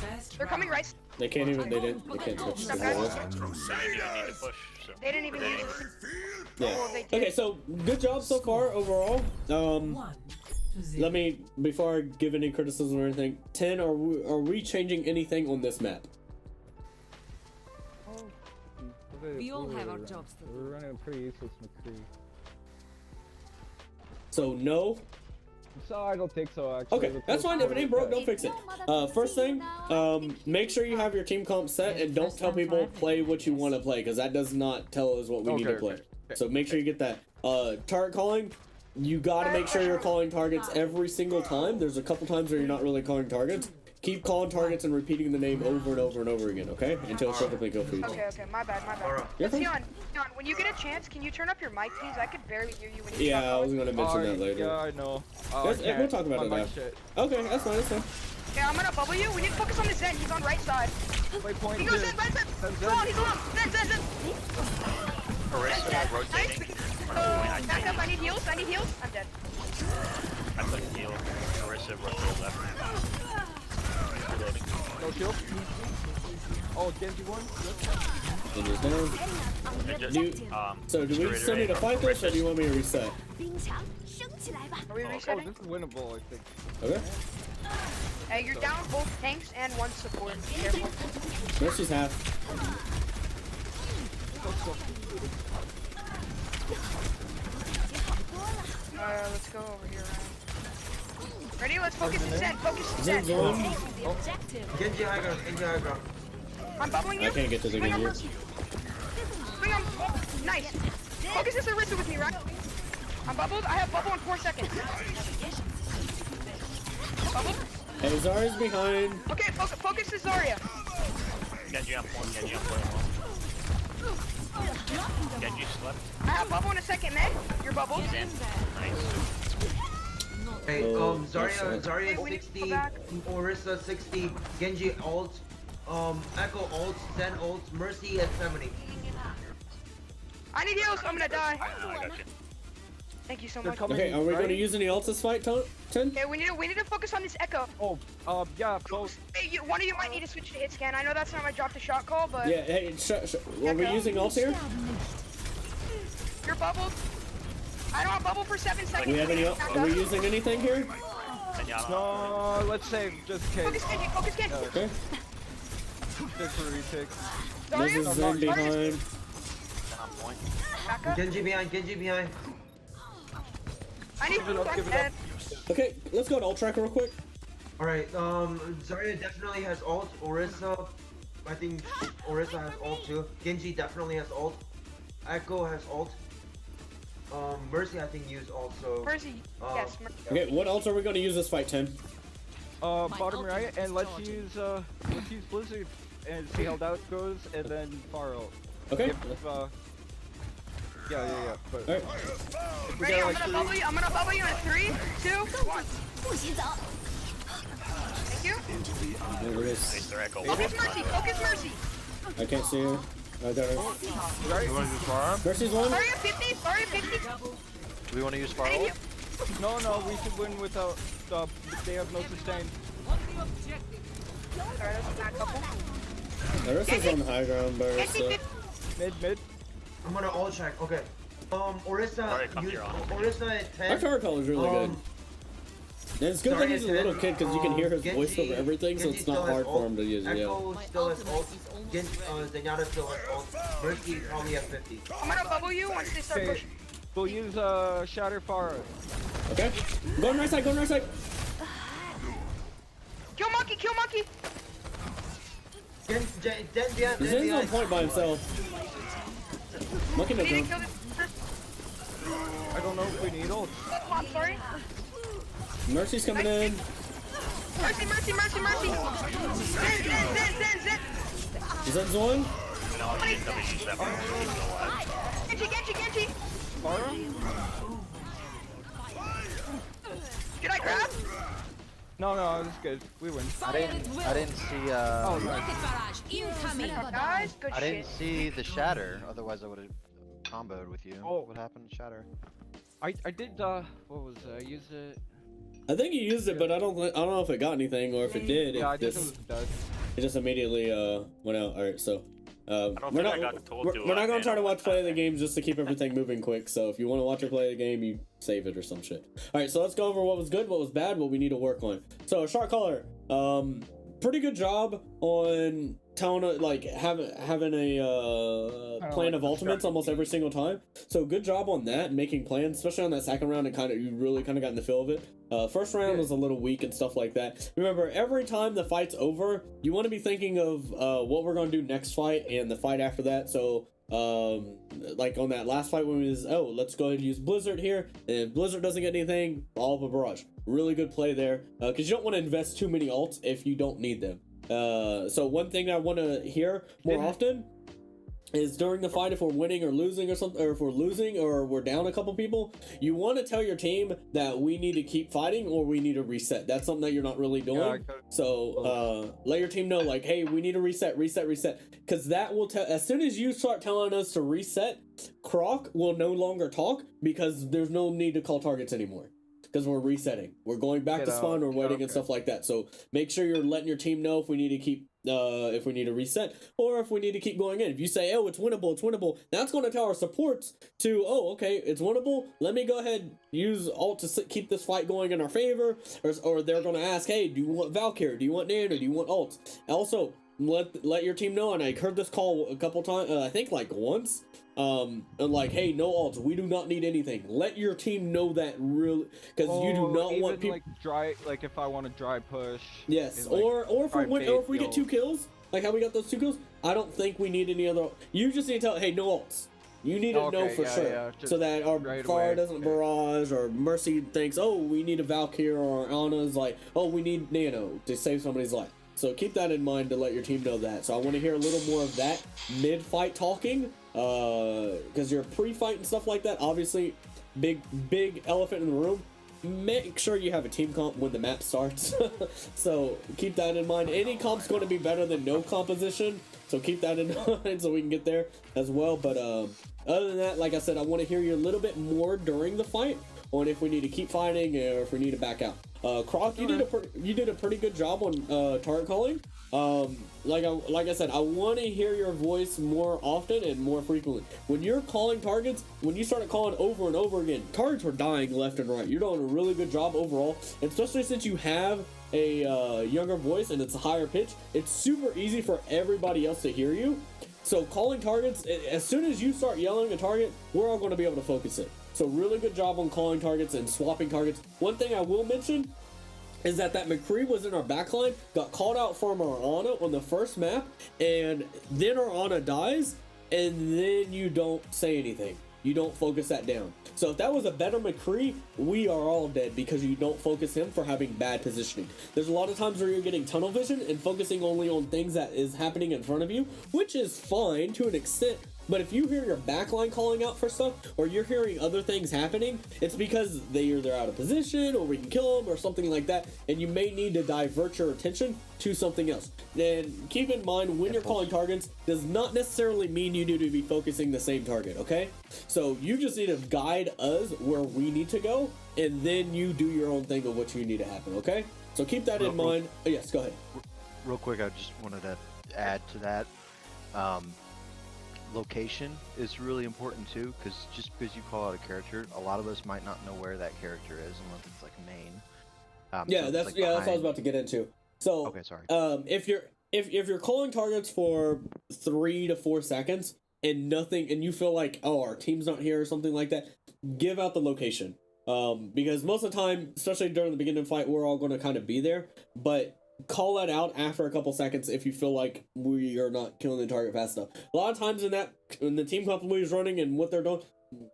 First They're coming right. They can't even. They can't touch the wall. They didn't even need to push. So. They didn't even use it. Yeah. Oh, they did. Okay, so good job so far overall. 1 to 0. Let me, before I give any criticism or anything, 10, are we changing anything on this map? We all have our jobs to do. We're running a pretty useless McCree. So no. So I don't think so actually. Okay, that's fine. If it ain't broke, don't fix it. First thing, make sure you have your team comp set and don't tell people play what you want to play, because that does not tell us what we need to play. So make sure you get that. Target calling, you gotta make sure you're calling targets every single time. There's a couple times where you're not really calling targets. keep calling targets and repeating the name over and over and over again, okay? Until it's perfectly kill feed. Okay, my bad. Alright. You're fine. Sion, when you get a chance, can you turn up your mic, please? I could barely hear you when you Yeah, I talk. was gonna mention that later. Yeah, I know. We'll talk about it now. Shit. Okay, that's fine, that's fine. Yeah, I'm gonna bubble you. We need to focus on the Zen. He's on right side. My point He is, goes Zen, right Zen. He's alone, he's alone. Zen. Orisa rotating. Nice. Back up, I need heals. I'm dead. I couldn't heal. Orisa rotated left. Reloading. no shield. Oh, Genji won. Genji's down. Just, Do you- So do we still need to fight this, or do you want me to reset? 冰墙升起来吧。 Are we Oh, resetting? this is winnable, I think. Okay. Hey, you're down both tanks and one support. Be careful. Mercy's half. Let's go over here, Ryan. Ready? Let's focus the Zen. Focus the Zen's Zen. on. The objective. Genji high ground, Genji high ground. I'm bubbling you. I can't get to the Swing on Genji. Mercy. Swing on. Oh, nice. Focus this Orisa with me, right? I'm bubbled. I have bubble in 4 seconds. Bubbled. Hey, Zarya's behind. Okay, focus this Zarya. Genji on point. Genji on point. Genji slept. I have bubble in a second, man. You're bubbled. He's in. Nice. Hey, Oh, Zarya Hey, we need to 60, go back. Orisa 60, Genji ult, Echo ult, Zen ult, Mercy at 70. I need heals. I'm gonna die. I got you. Thank you so They're much. coming. Okay, are we right? going to use any ults this fight, 10? Okay, we need to focus on this Echo. Oh, yeah, both. Hey, one of you might need to switch to hit scan. I know that's not my drop to shot call, but Yeah, hey, are we using ults here? you're bubbled. I don't have bubble for 7 seconds. Do we have any? Are we using anything here? Zenyatta. No, let's save just in Focus case. Genji. Focus Genji. Okay. Stick for retake. This is Zen behind. Zen on point. Back up. Genji behind, Genji behind. I need Give it up, I'm give it dead. Okay, let's go to ult tracker real quick. Alright, Zarya definitely has ult, Orisa, I think Orisa has ult too. Genji definitely has ult. Echo has ult. Mercy I think used ult, so... Mercy. Yes, Mercy. Okay, what ults are we going to use this fight, 10? Bottom right, and let's use Blizzard and see how that goes, and then far out. Okay. If, yeah. But Alright. if we Ready? get I'm like gonna bubble you. I'm gonna bubble you in 3, 2, 1. 不许走。 Thank you. There it is. Nice, their Echo. Focus Mercy. Focus Mercy. I can't see her. I got her. right? Mercy's one. Sorry, 50. Sorry, 50. Do we want to use I need Sparrow? you. No, we should win without. They have no sustain. Sorry, that's a bad couple. Larissa's on high ground, but Genji, 50. Mid. I'm gonna ult check, okay. Orisa, Alright, come here, Orisa at our 10. tower color's really good. And it's good that Zarya he's a little 10, kid because you can hear his Genji- voice over everything, so Genji it's still not has hard for ult. him to use it. Yeah. Echo still has ult. Zenyatta still has ult. Mercy probably at 50. I'm gonna bubble you once they start Okay. pushing. We'll use Shatter far out. Okay. Go on right side. Go on right side. Kill monkey. Kill monkey. Den behind, Den Zen's on behind. point by himself. Monkey no We need to jump. kill this. I don't know if we need ult. Oh, I'm sorry. Mercy's coming in. Mercy. Zen. Zen's one. And I'll use WC7. Genji. Far out? Did I grab? No, it's good. We win. I didn't see. Oh, nice. Rocket barrage incoming. Guys, good I didn't shit. see the shatter. Otherwise, I would have comboed with you. Oh. What happened to shatter? I did what was I used it? I think he used it, but I don't know if it got anything or if it did. Yeah, I It think it just, was dead. it just immediately went out. All right, so don't we're think not I got told we're, to, we're not gonna man, try to watch one play the time. game just to keep everything moving quick. So if you want to watch or play the game, you save it or some shit. All right, so let's go over what was good, what was bad, what we need to work on. So shot caller, pretty good job on telling like having a plan of ultimates almost every single time. So good job on that and making plans, especially on that second round. And you really got in the feel of it. First round was a little weak and stuff like that. Remember, every time the fight's over, you want to be thinking of what we're going to do next fight and the fight after that. So Like on that last fight when we was, oh, let's go ahead and use Blizzard here, and if Blizzard doesn't get anything, all of a barrage. Really good play there, because you don't want to invest too many ults if you don't need them. So one thing I want to hear more often is during the fight, if we're winning or losing or something, or if we're losing or we're down a couple people, you want to tell your team that we need to keep fighting or we need to reset. That's something that you're not really doing. So let your team know, like, hey, we need to reset, because that will tell. As soon as you start telling us to reset, Croc will no longer talk, because there's no need to call targets anymore, because we're resetting, we're going back to spawn, we're waiting and stuff like that. So make sure you're letting your team know if we need to keep if we need to reset or if we need to keep going in. If you say, oh, it's winnable, that's going to tell our supports to, oh, okay, it's winnable, let me go ahead use ult to keep this fight going in our favor. Or they're going to ask, hey, do you want Valkyrie, do you want Nano, do you want ult? Also, let your team know, and I heard this call a couple times, I think like once, and like, hey, no ults, we do not need anything. Let your team know that, really, because you do not want people like if I want to dry push. Yes, like, or if we get 2 kills, like how we got those 2 kills, I don't think we need any other. You just need to tell, hey, no ults. You need to know for sure, so that our Pharah doesn't barrage, or Mercy thinks, oh, we need a Valkyrie, or Anna's like, oh, we need Nano to save somebody's life. So keep that in mind to let your team know that. So I want to hear a little more of that mid-fight talking, because your pre-fight and stuff like that, obviously, big elephant in the room. Make sure you have a team comp when the map starts. So keep that in mind. Any comp's going to be better than no composition, so keep that in mind so we can get there as well. But other than that, like I said, I want to hear you a little bit more during the fight on if we need to keep fighting or if we need to back out. Croc, you did a pretty good job on target calling. Like I said, I want to hear your voice more often and more frequently. When you're calling targets, when you started calling over and over again, targets were dying left and right. You're doing a really good job overall, especially since you have a younger voice and it's a higher pitch. It's super easy for everybody else to hear you. So calling targets, as soon as you start yelling a target, we're all going to be able to focus it. So really good job on calling targets and swapping targets. One thing I will mention is that McCree was in our backline, got called out from our Ana on the first map, and then our Ana dies, and then you don't say anything. You don't focus that down. So if that was a better McCree, we are all dead because you don't focus him for having bad positioning. There's a lot of times where you're getting tunnel vision and focusing only on things that is happening in front of you, which is fine to an extent. But if you hear your backline calling out for stuff, or you're hearing other things happening, it's because they're either out of position, or we can kill them, or something like that, and you may need to divert your attention to something else. And keep in mind, when you're calling targets, does not necessarily mean you need to be focusing the same target, okay? So you just need to guide us where we need to go, and then you do your own thing of what you need to happen, okay? So keep that in mind. Oh, yes, go ahead. Real quick, I just wanted to add to that. Location is really important too, because just because you call out a character, a lot of us might not know where that character is unless it's like main. That's what I was about to get into. So okay, sorry. If you're calling targets for 3 to 4 seconds and nothing, and you feel like, oh, our team's not here or something like that, give out the location. Because most of the time, especially during the beginning of the fight, we're all going to kind of be there, but call that out after a couple seconds if you feel like we are not killing the target fast enough. A lot of times when the team comp is running and what they're doing,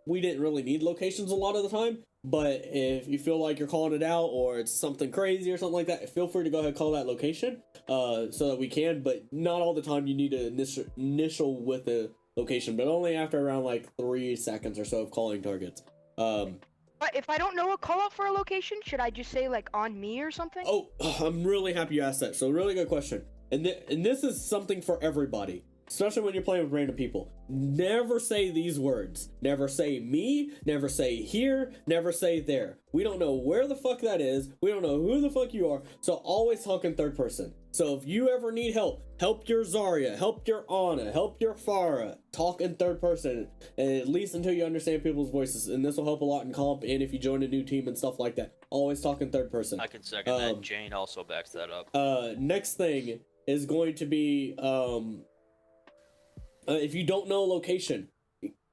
we didn't really need locations a lot of the time. But if you feel like you're calling it out or it's something crazy or something like that, feel free to go ahead and call that location so that we can. But not all the time you need to initial with the location, but only after around like 3 seconds or so of calling targets. But if I don't know a call out for a location, should I just say like on me or something? Oh, I'm really happy you asked that. So really good question. And this is something for everybody, especially when you're playing with random people. Never say these words. Never say me, never say here, never say there. We don't know where the fuck that is. We don't know who the fuck you are. So always talk in third person. So if you ever need help your Zarya, help your Ana, help your Pharah, talk in third person, and at least until you understand people's voices. And this will help a lot in comp and if you join a new team and stuff like that. Always talk in third person. I can second that. Jane also backs that up. Next thing is going to be if you don't know location,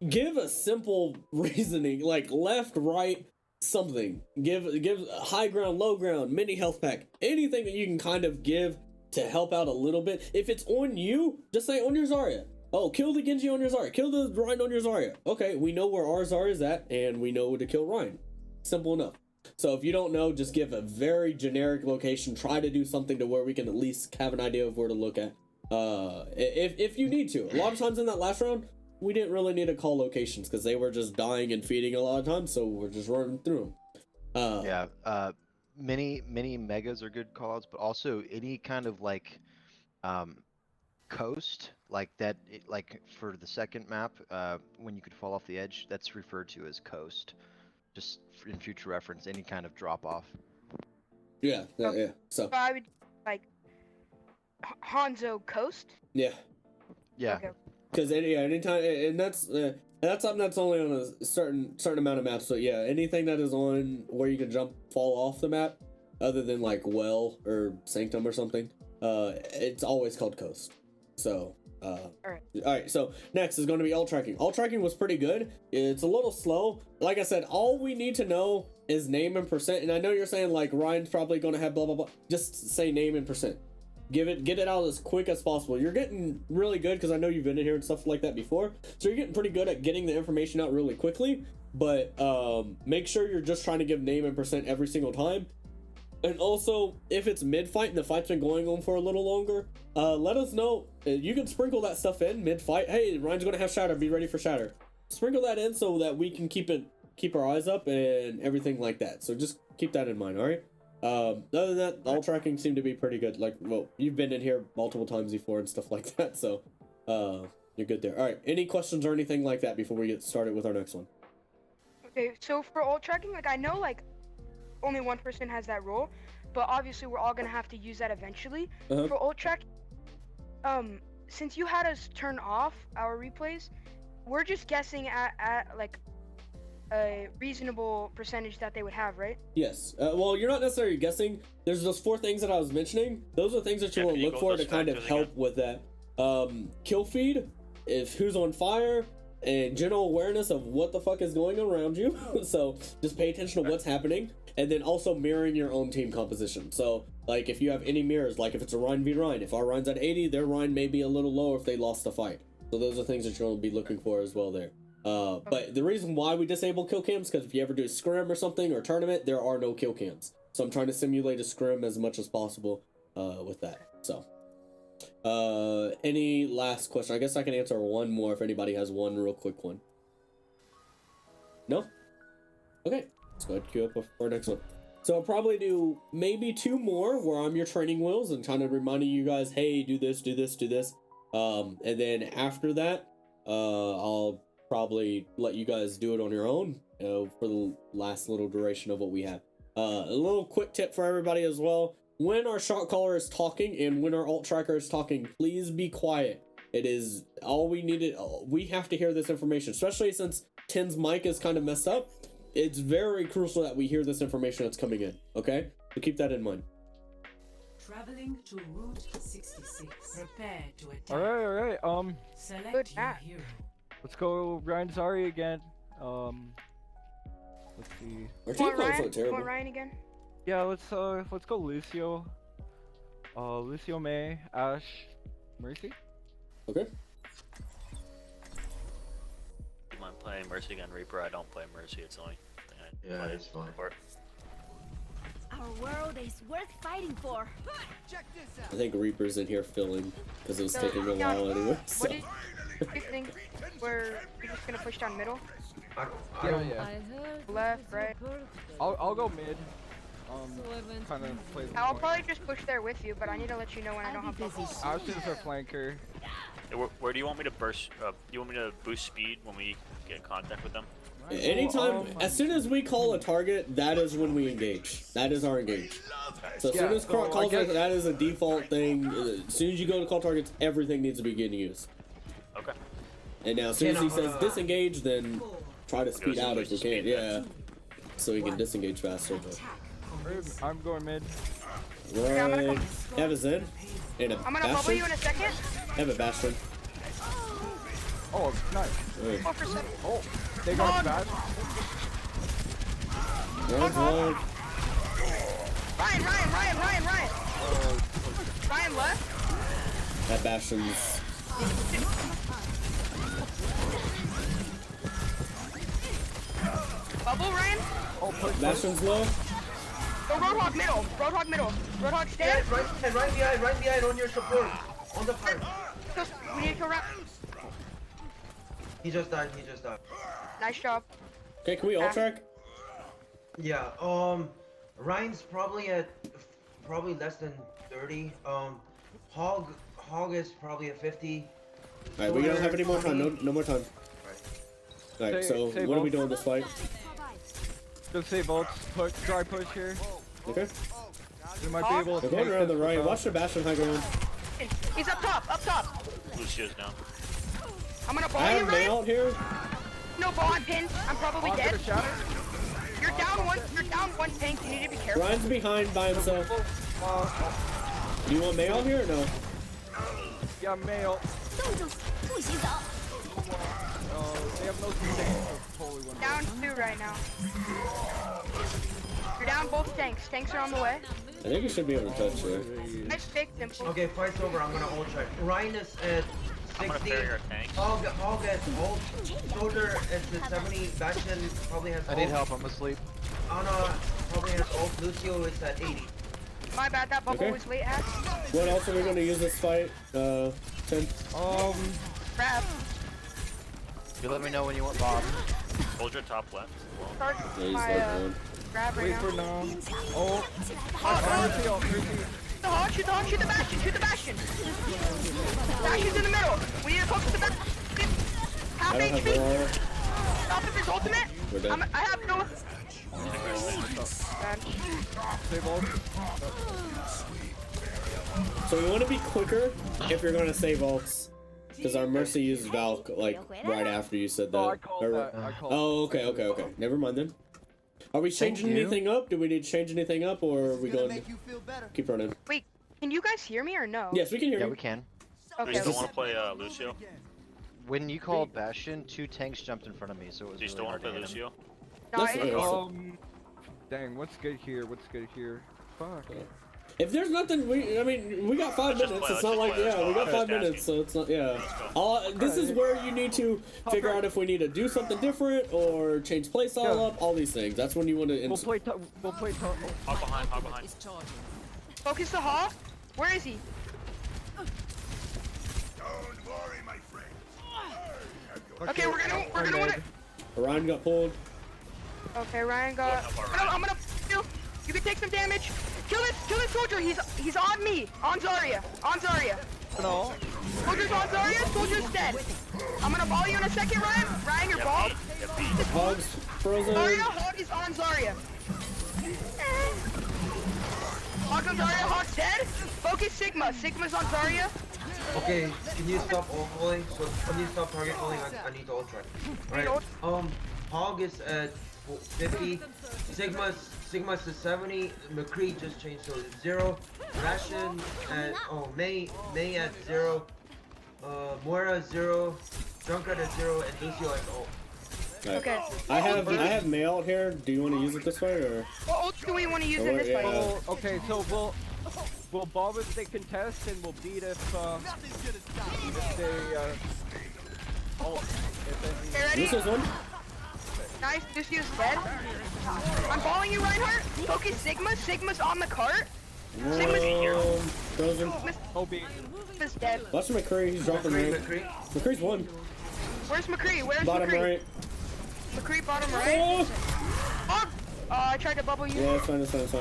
give a simple reasoning, like left, right, something. Give high ground, low ground, mini health pack, anything that you can kind of give to help out a little bit. If it's on you, just say on your Zarya. Oh, kill the Genji on your Zarya. Kill the Ryan on your Zarya. Okay, we know where our Zarya is at, and we know to kill Ryan. Simple enough. So if you don't know, just give a very generic location. Try to do something to where we can at least have an idea of where to look at. If you need to. A lot of times in that last round, we didn't really need to call locations because they were just dying and feeding a lot of times, so we're just running through them. Yeah, many megas are good calls, but also any kind of like coast like that, like for the second map, when you could fall off the edge, that's referred to as coast. Just in future reference, any kind of drop off. Yeah. So So I would like Hanzo Coast. yeah, Okay. because anytime, and that's something that's only on a certain amount of maps. So yeah, anything that is on where you can fall off the map, other than like Well or Sanctum or something, it's always called coast. So all right, so next is going to be alt tracking. Alt tracking was pretty good. It's a little slow. Like I said, all we need to know is name and percent. And I know you're saying like Ryan's probably going to have blah blah blah. Just say name and percent. Get it out as quick as possible. You're getting really good because I know you've been in here and stuff like that before. So you're getting pretty good at getting the information out really quickly. But make sure you're just trying to give name and percent every single time. And also, if it's mid-fight and the fight's been going on for a little longer, let us know. You can sprinkle that stuff in mid-fight. Hey, Ryan's gonna have Shatter. Be ready for Shatter. Sprinkle that in so that we can keep our eyes up and everything like that. So just keep that in mind, all right? Other than that, all tracking seemed to be pretty good. Like, well, you've been in here multiple times before and stuff like that, so you're good there. All right, any questions or anything like that before we get started with our next one? Okay, so for ult tracking, like I know like only one person has that role, but obviously we're all gonna have to use that eventually. For ult track, since you had us turn off our replays, we're just guessing at like a reasonable percentage that they would have, right? Yes. Well, you're not necessarily guessing. There's those 4 things that I was mentioning. Those are things that you want to look for to kind of help with that. Kill feed, if who's on fire, and general awareness of what the fuck is going on around you. So just pay attention to what's happening, and then also mirroring your own team composition. So like if you have any mirrors, like if it's a Ryan v Ryan, if our Ryan's at 80, their Ryan may be a little lower if they lost the fight. So those are things that you're going to be looking for as well there. But the reason why we disable kill cams, because if you ever do a scrim or something or tournament, there are no kill cams. So I'm trying to simulate a scrim as much as possible with that. So any last question? I guess I can answer one more if anybody has one real quick one. No? Okay, let's go ahead and queue up for our next one. So I'll probably do maybe 2 more where I'm your training wheels and kind of reminding you guys, hey, do this, do this, do this. And then after that, I'll probably let you guys do it on your own for the last little duration of what we have. A little quick tip for everybody as well. When our shot caller is talking and when our alt tracker is talking, please be quiet. It is all we needed. We have to hear this information, especially since Tin's mic is kind of messed up. It's very crucial that we hear this information that's coming in, okay? So keep that in mind. Traveling to Route 66. Prepare to attack. Alright. Select Good your map. hero. Let's go Ryan Zari again. Let's see. Our team plans aren't Want terrible. Ryan again? Yeah, let's go Lucio. Lucio May, Ash, Mercy. Okay. I'm playing Mercy again. Reaper, I don't play Mercy. It's the only thing I Yeah, play it's fine. support. Our world is worth fighting for. I think Reaper's in here filling because it was So, taking a yeah, while anyway. So. What do you think? We're just gonna push down middle, I don't. Yeah. left, right? I'll go mid. Kind of play the I'll point. probably just push there with you, but I need to let you know when I don't have bubbles. Ash is our flanker. Hey, where do you want me to burst? Do you want me to boost speed when we get in contact with them? Anytime, as soon as we call a target, that is when we engage. That is our engage. So as soon as so calls I guess- that is a default thing. As soon as you go to call targets, everything needs to be getting used. Okay. And now as soon as he says Yeah, disengage, then try to speed out if we can. Speed, Yeah. So we can disengage faster. But. I'm going mid. I'm gonna Right. come- Have a Zen and a I'm gonna bubble Bastion. you in a second. Have a Bastion. Oh, nice. Right. 4%. Oh, they got bad. Runs one. Ryan. Ryan left. That Bastion's. Bubble, Ryan. Oh, push. Bastion's low. Go Roadhog middle. Roadhog middle. Roadhog stand. Right behind on your support. On the fire. We need to kill Ryan. He just died. Nice job. Okay, can we all track? Yeah, Ryan's probably less than 30. Hog is probably at 50. Alright, we don't have any more time. No more time. Alright, so Save what are we ults. doing this fight? Just save ults. Dry push here. Okay. We might be able to They're going take around the this right. without- Watch the Bastion high ground. He's up top. Lucio's down. I'm gonna I ball you, have Ryan. Mail here. No ball, I'm pinned. I'm probably I'm dead. gonna shatter. You're down one tank. You need to be careful. Ryan's behind by himself. Do you want Mail here or no? Yeah, mail. They have no sustain. Holy one. Down 2 right now. You're down both tanks. Tanks are on the way. I think we should be able to touch here. Nice pick, Mpulse. Okay, fight's over. I'm gonna ult check. Ryan is at I'm gonna 60. carry our tank. Hog at ult. Soldier is at 70. Bastion probably has ult. I need help. I'm asleep. Ana probably has ult. Lucio is at 80. My bad, that bubble Okay. was late ass. What else are we going to use this fight? 10? Grab. You let me know when you want Bob. Soldier top left. Start Yeah, he's my like one. grab right Wait now. for now. Oh, The hog, shoot the bastion, shoot the bastion. Bastion's in the middle. We need to focus the bastion. Half I don't have HP. wall. Stop him his ultimate. We're dead. I have no. save ult. So we want to be quicker if you're going to save ults. Because our Mercy used Valk, like, right after you said that. No, I called that. I called Oh, okay. Never mind then. Are we changing you. anything up? Do we need to change anything up, or are we going to keep running? Wait, can you guys hear me or no? Yes, we can hear Yeah, you. we can. Do Okay. you still want to play Lucio? When you called Bastion, 2 tanks jumped in front of me, so it was Do you really still want hard to to play hit 'em. Lucio? No, That's I- okay. Dang, what's good here? Fuck. If there's nothing, we got 5 Let's just minutes. play, It's let's not just like, play, let's yeah, go. we got I'm 5 just minutes, asking. so it's not, yeah. Let's This is where you need to figure out if we need to do something different or change playstyle Yeah. up, all these things. That's when you want to. We'll play top. Hog behind. Focus the hog. Where is he? Okay, we're gonna win it. Orion got pulled. Okay, Ryan got. I'm gonna kill. You can take some damage. Kill this soldier. He's on me. On Zarya. No. Soldier's on Zarya. Soldier's dead. I'm gonna ball you in a second, Ryan. Ryan, you're balled. Hog's frozen. Hog is on Zarya. Hog's on Zarya. Hog's dead. Focus Sigma. Sigma's on Zarya. Okay, can you stop ult pulling? So can you stop target pulling? I need to ult track. Alright. Hog is at 50. Sigma's to 70. McCree just changed to 0. Bastion at May at 0. Moira 0. Junkrat at 0, and Lucio at ult. Right. Okay. I have mail out here. Do you want to use it this way or? What ults do we want to use in this Yeah. fight? Oh, okay, so we'll bob if they contest, and we'll beat if they Okay, ready? This is one. Nice. Lucio's dead. I'm balling you, Reinhardt. Focus Sigma. Sigma's on the cart. Frozen. Sigma's dead. Watch McCree. He's dropping right. McCree's one. Where's McCree? Where's Bottom McCree? right. McCree bottom right. Oh! I tried to bubble you. Yeah, it's fine. It's fine. It's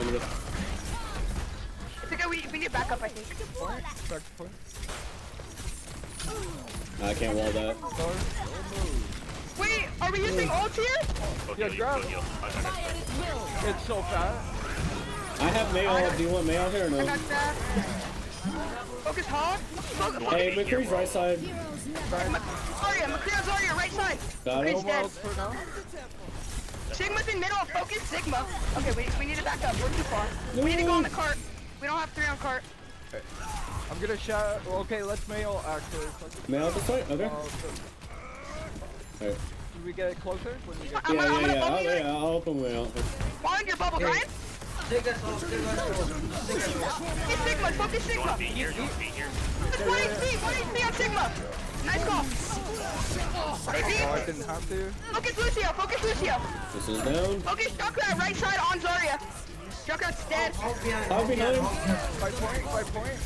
okay, we need back up, I think. I can't wall that. Wait, are we using ult here? Yeah, grab. It's so fast. I have mail. Do you want mail here or I no? got that. Focus hog. Hey, McCree's right side. Zarya, McCree on Zarya, right side. Got it. McCree's dead. Sigma's in middle. Focus Sigma. Okay, we need to back up. We're too far. We need to go on the cart. We don't have 3 on cart. I'm gonna shout. Okay, let's mail actually. Mail this way? Okay. Should we get closer? When we get Yeah. I'll open mail. Find your bubble, Ryan. Take us ult. Focus Sigma. Focus Sigma. Don't be here. Just 1 HP on Sigma. Nice call. Maybe. Oh, I didn't have to. Focus Lucio. Focus Lucio. This is down. Focus Junkrat right side on Zarya. Junkrat's dead. I'll be down. My point.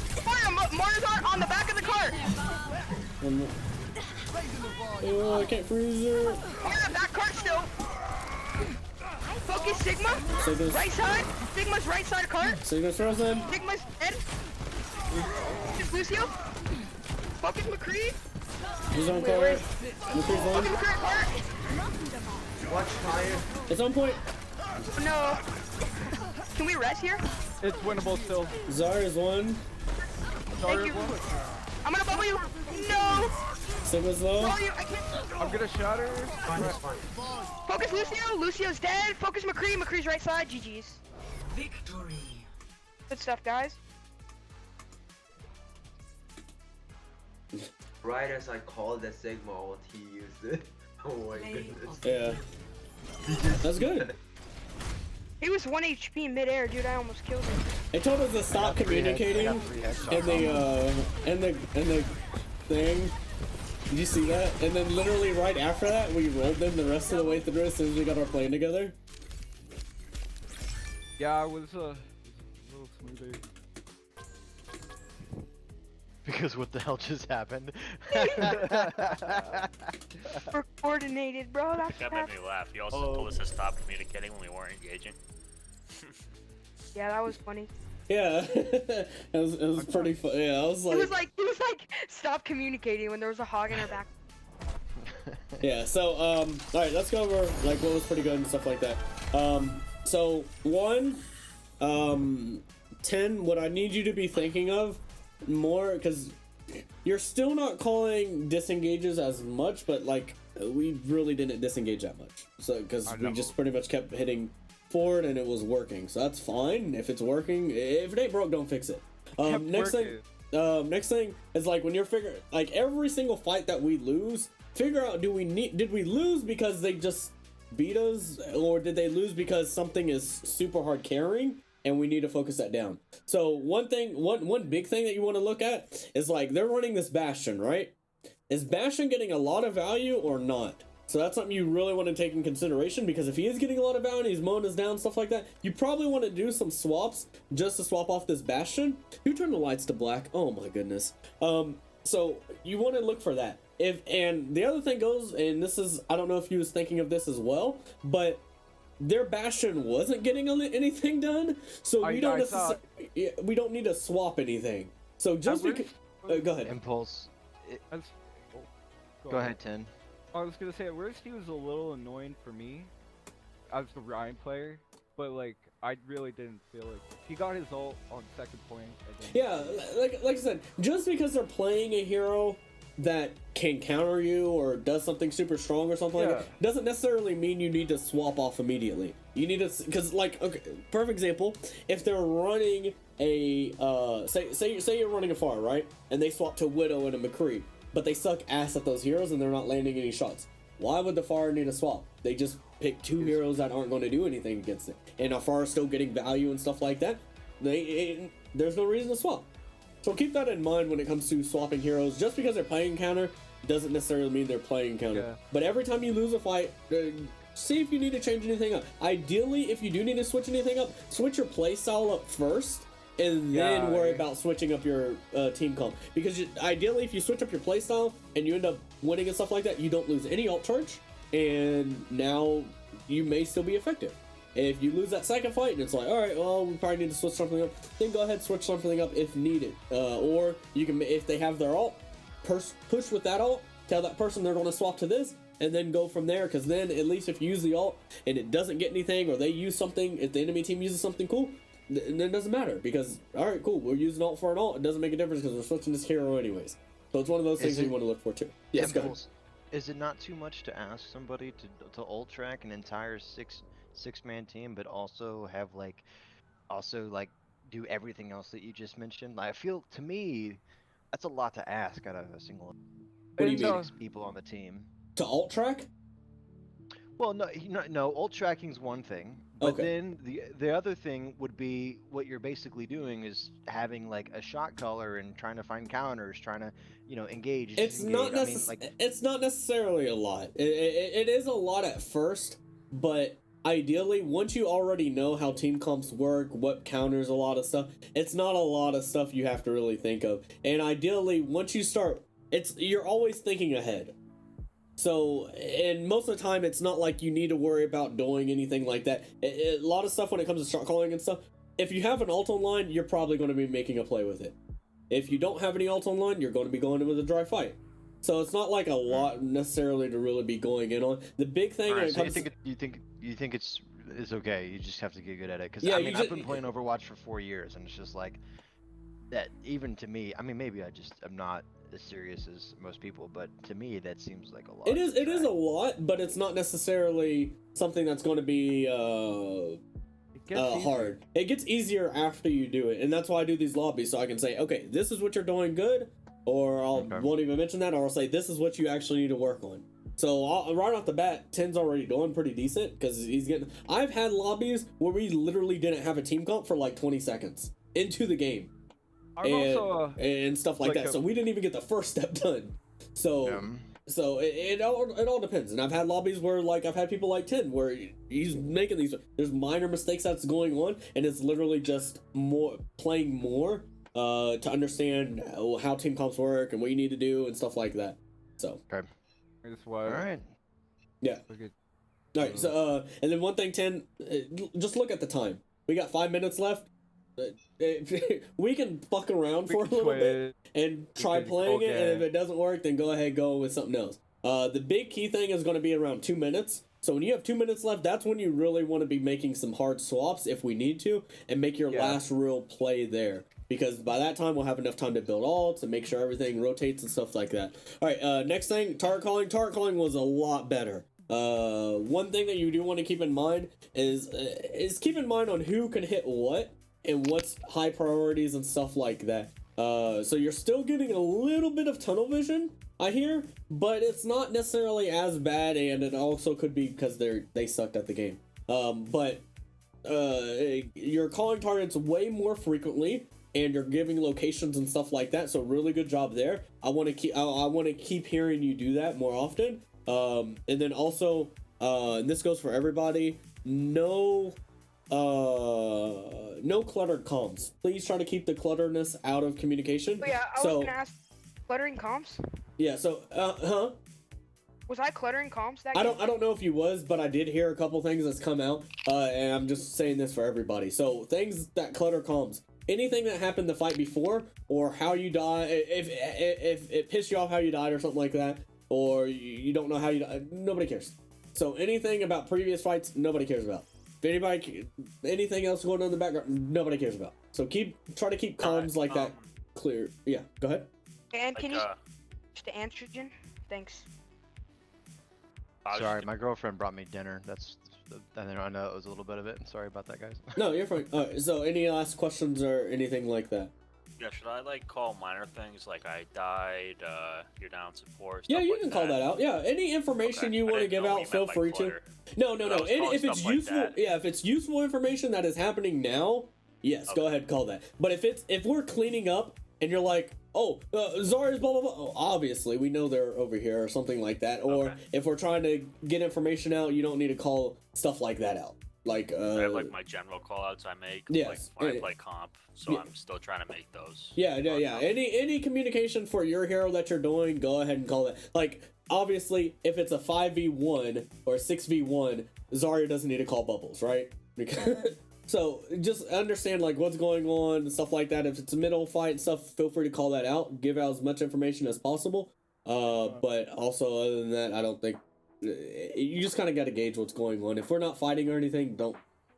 Mordazar on the back of the cart. Oh, I can't freeze her. Mara, back cart still. Focus Sigma. Sigma's, Right side. Sigma's right side cart. Sigma's frozen. Sigma's dead. Focus Lucio. Focus McCree. He's on cart. McCree's Focus on. McCree cart. Watch fire. It's on point. No. Can we rest here? It's winnable still. Zarya's one. Thank you. I'm gonna bubble you. No. Sigma's low. Sorry, I can't. I'm gonna shatter. Fine, it's fine. Focus Lucio. Lucio's dead. Focus McCree. McCree's right side. GG's. Victory. Good stuff, guys. Right as I called the Sigma ult, he used it. Oh my goodness. Yeah. That's good. He was 1 HP midair, dude. I almost killed him. They told us to stop communicating in the thing. Did you see that? And then literally right after that, we rolled them the rest of the way through as soon as we got our plane together. Yeah, it was a little smoother. Because what the hell just happened? We're coordinated, bro. That's That made me laugh. He also told us to stop communicating when we weren't engaging. Yeah, that was funny. Yeah, it was pretty fun. Yeah, I was He like, was like, stop communicating when there was a hog in our back. yeah. So all right, let's go over like what was pretty good and stuff like that. So 10. What I need you to be thinking of more, because you're still not calling disengages as much, but like we really didn't disengage that much. So because we just pretty much kept hitting forward and it was working, so that's fine. If it's working, if it ain't broke, don't fix it. Next thing is like when you're figuring, like every single fight that we lose, figure out did we lose because they just beat us, or did they lose because something is super hard carrying and we need to focus that down. So one big thing that you want to look at is like they're running this Bastion, right? Is Bastion getting a lot of value or not? So that's something you really want to take in consideration, because if he is getting a lot of value and he's mowing us down, stuff like that, you probably want to do some swaps just to swap off this Bastion. Who turned the lights to black? Oh my goodness. So you want to look for that. And the other thing goes, and this is, I don't know if you was thinking of this as well, but their Bastion wasn't getting anything done, so we don't need to swap anything. So just because, go ahead. Mpulse. Go ahead, 10. I was gonna say at worst he was a little annoying for me as the Ryan player, but like I really didn't feel like he got his ult on second point. Yeah, like I said, just because they're playing a hero that can counter you or does something super strong or something like that doesn't necessarily mean you need to swap off immediately. You need to, because like, okay, perfect example, if they're running a say you're running a Pharah, right, and they swap to Widow and a McCree, but they suck ass at those heroes and they're not landing any shots. Why would the Pharah need a swap? They just pick two heroes that aren't going to do anything against it, and a Pharah still getting value and stuff like that. There's no reason to swap. So keep that in mind when it comes to swapping heroes. Just because they're playing counter doesn't necessarily mean they're playing counter. Yeah. But every time you lose a fight, see if you need to change anything up. Ideally, if you do need to switch anything up, switch your playstyle up first, and then worry about switching up your team comp. Because ideally, if you switch up your playstyle and you end up winning and stuff like that, you don't lose any ult charge, and now you may still be effective. If you lose that second fight and it's like, all right, well, we probably need to switch something up, then go ahead, switch something up if needed. Or you can, if they have their ult, push with that ult, tell that person they're going to swap to this, and then go from there. Because then at least if you use the ult and it doesn't get anything, or they use something, if the enemy team uses something cool, then it doesn't matter. Because, all right, cool, we're using ult for an ult. It doesn't make a difference because we're switching this hero anyways. So it's one of those things you want to look for too. Yes, go ahead. Is it not too much to ask somebody to ult track an entire six-man team, but also have like do everything else that you just mentioned? I feel, to me, that's a lot to ask out of a single. What do you mean? 6 people on the team to ult track? Well, no, ult tracking's one thing, But Okay. then the other thing would be what you're basically doing is having like a shot caller and trying to find counters, trying to engage, disengage. I mean, like It's not necessarily a lot. It is a lot at first, but ideally, once you already know how team comps work, what counters a lot of stuff, it's not a lot of stuff you have to really think of. And ideally, once you start, you're always thinking ahead. So, and most of the time, it's not like you need to worry about doing anything like that. A lot of stuff when it comes to shot calling and stuff, if you have an ult online, you're probably going to be making a play with it. If you don't have any ult online, you're going to be going in with a dry fight. So it's not like a lot necessarily to really be going in on. The big thing when it so comes you think it's okay. You just have to get good at it. Because Yeah, I you mean, just- I've been playing Overwatch for 4 years, and it's just like that. Even to me, I mean, maybe I'm not as serious as most people, but to me, that seems like a lot. it is a lot, but it's not necessarily something that's going to be hard. It gets easier after you do it, and that's why I do these lobbies, so I can say, okay, this is what you're doing good, or won't even mention that, or I'll say this is what you actually need to work on. So right off the bat, 10's already doing pretty decent because he's getting. I've had lobbies where we literally didn't have a team comp for like 20 seconds into the game. And stuff like that. So we didn't even get the first step done. So it all depends. And I've had lobbies where like I've had people like 10 where he's making there's minor mistakes that's going on, and it's literally just playing more to understand how team comps work and what you need to do and stuff like that. So all right. Yeah. All right. So and then one thing, 10, just look at the time. We got 5 minutes left. We can fuck around for a little bit and try playing it, and if it doesn't work, then go ahead, go with something else. The big key thing is going to be around 2 minutes. So when you have 2 minutes left, that's when you really want to be making some hard swaps if we need to, and make your last real play there. Because by that time, we'll have enough time to build ults and make sure everything rotates and stuff like that. All right, next thing, target calling. Target calling was a lot better. One thing that you do want to keep in mind is keep in mind on who can hit what and what's high priorities and stuff like that. So you're still getting a little bit of tunnel vision, I hear, but it's not necessarily as bad, and it also could be because they sucked at the game. But you're calling targets way more frequently, and you're giving locations and stuff like that. So really good job there. I want to keep hearing you do that more often. And then also, and this goes for everybody, no cluttered comms. Please try to keep the clutterness out of communication. But yeah, I was gonna ask, cluttering comms? Yeah, so Was I cluttering comms that I game? don't know if you was, but I did hear a couple things that's come out, and I'm just saying this for everybody. So things that clutter comms, anything that happened the fight before, or how you die, if it pissed you off how you died or something like that, or you don't know how you died, nobody cares. So anything about previous fights, nobody cares about. If anything else going on in the background, nobody cares about. So try to keep comms like that clear. Yeah, go ahead. And can you just anstrogen? Thanks. Sorry, my girlfriend brought me dinner. And then I know it was a little bit of it. Sorry about that, guys. No, you're fine. So any last questions or anything like that? Yeah, should I like call minor things like I died, you're down support? Yeah, you can call that out. Yeah, any information you want to give out, feel free to. No. If it's useful, if it's useful information that is happening now, yes, go ahead, call that. But if we're cleaning up and you're like, oh, Zarya's blah blah blah, oh, obviously we know they're over here or something like that. Or if we're trying to get information out, you don't need to call stuff like that out. Like I have like my general callouts I make, like when I play comp, so I'm still trying to make those. Yeah. Any communication for your hero that you're doing, go ahead and call that. Like obviously, if it's a 5v1 or 6v1, Zarya doesn't need to call bubbles, right? So just understand like what's going on and stuff like that. If it's a middle fight and stuff, feel free to call that out. Give out as much information as possible. But also other than that, I don't think. You just kind of got to gauge what's going on. If we're not fighting or anything,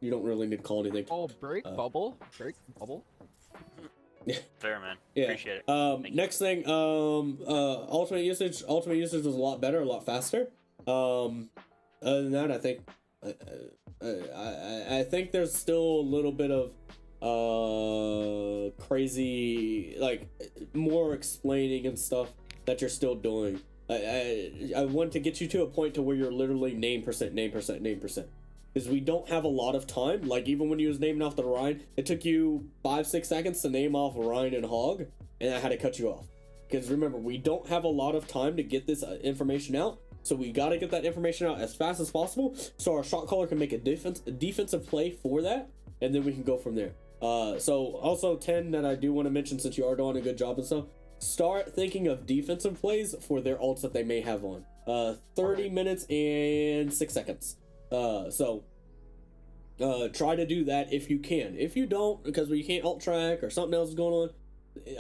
you don't really need to call anything. Oh, break bubble. Fair, man. Yeah. Appreciate it. Next thing, ultimate usage. Ultimate usage was a lot better, a lot faster. Other than that, I think, I think there's still a little bit of crazy, like more explaining and stuff that you're still doing. I want to get you to a point to where you're literally name percent. is we don't have a lot of time. Like, even when you was naming off the Ryan, it took you 5-6 seconds to name off Ryan and Hog, and I had to cut you off. Because remember, we don't have a lot of time to get this information out, so we got to get that information out as fast as possible, so our shot caller can make a defensive play for that, and then we can go from there. So also 10 that I do want to mention, since you are doing a good job and stuff, start thinking of defensive plays for their ults that they may have on. 30 minutes and 6 seconds. So try to do that if you can. If you don't, because you can't ult track or something else is going on,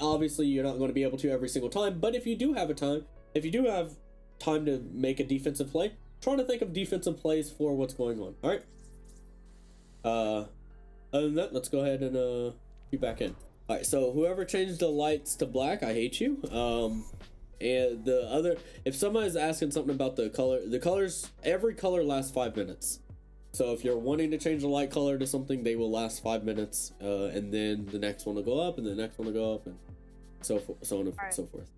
obviously you're not going to be able to every single time. But if you do have time to make a defensive play, try to think of defensive plays for what's going on. All right. Other than that, let's go ahead and be back in. All right. So whoever changed the lights to black, I hate you. And the other, if somebody's asking something about the colors, every color lasts 5 minutes. So if you're wanting to change the light color to something, they will last 5 minutes, and then the next one will go up, and the next one will go up, and so on and so forth.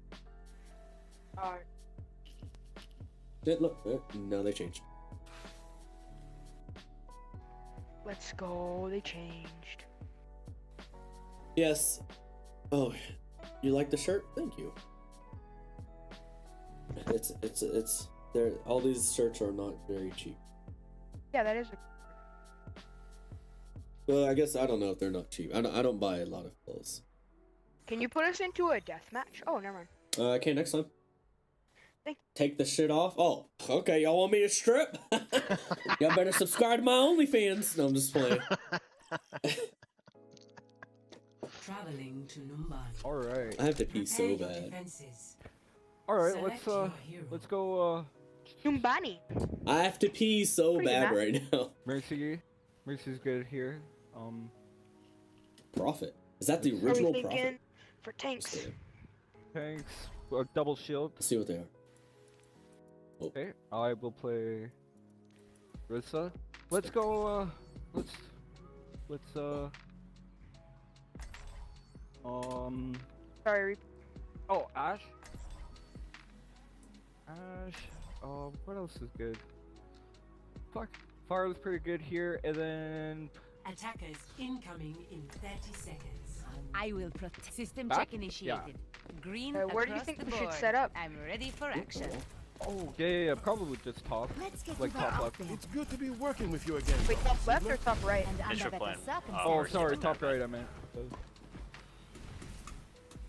Alright. Look, now they changed. Let's go. They changed. Yes. Oh, you like the shirt? Thank you. It's there. All these shirts are not very cheap. Yeah, that is. Well, I guess I don't know if they're not cheap. I don't buy a lot of clothes. Can you put us into a death match? Oh, never mind. Okay, next time. Thank you. Take the shit off. Oh, okay. Y'all want me to strip? Y'all better subscribe to my OnlyFans. No, I'm just playing. Traveling to Numbani. All right. I have to pee so bad. All right. Select your Let's go. Numbani. I have to pee so Pretty bad good, right now. Mercy's good here. Profit. Is that the Are we original thinking profit? for tanks? Tanks. Double shield. Let's see what they are. Oh. Okay. I will play Rissa. Let's go. Let's. Sorry. Oh, Ash. What else is good? Fuck. Fire was pretty good here, and then Attackers incoming in 30 seconds. I will protect. System Back? check initiated. Green Where do you across think the we board. should set up? I'm ready for action. oh yeah, probably just top. Let's get Like to the top left. outfit. It's good to be working with you again. Wait, top left or top right? And Yes, under you're better playing. circumstances. Oh, Mercy. sorry, top right. I meant.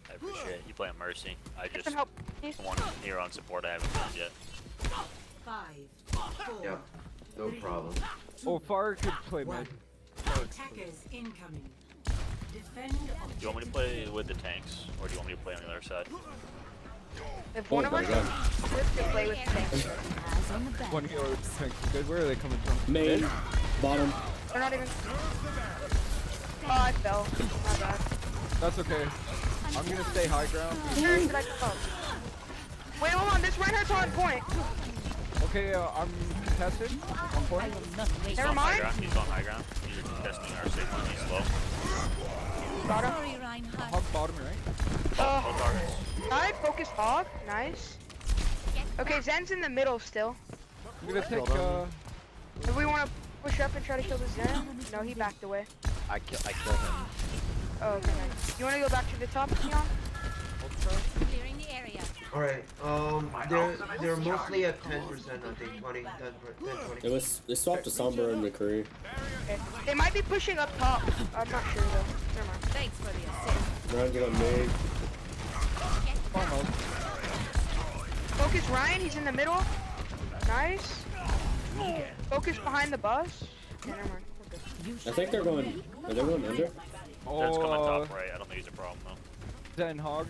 I appreciate it. You playing Mercy. I Get just some help, please. one here on support I haven't played yet. 5, 4, Yeah, no problem. Oh, Fire could play 1. mid. Attackers incoming. Defend. Do you want me to play with the tanks, or do you want me to play on the other side? If one of my us God. is to play with tanks, Eyes on the back. One hero tanks is good. Where are they coming from? Main, bottom. they're not even. Oh, I fell. My bad. That's okay. I'm gonna stay high ground. Where should I come up? Wait, hold on. This Reinhardt's on point. Okay, I'm contested. On point. I will not wait. He's Never on high mind. ground. He's on high ground. He's testing our signal. He's low. Got him. Sorry, Reinhardt. Hog bottom right. Both targets. I focus hog. Nice. Okay, Zen's in the middle still. I'm gonna take If we want to push up and try to kill the Zen, no, he backed away. I killed him. Oh, okay, nice. You want to go back to the top, Neon? Clearing the area. Alright, they're mostly at 10%, I think, 20, 10, 20. They swapped to Sombra and McCree. Okay. They might be pushing up top. I'm not sure though. Never mind. Thanks for the assist. Ryan, get on main. almost. Focus Ryan, he's in the middle. Nice. Focus behind the bus. Okay, never mind. We're good. I think they're going. Are they going under? That's coming top right. I don't think he's a problem though. Zen Hog.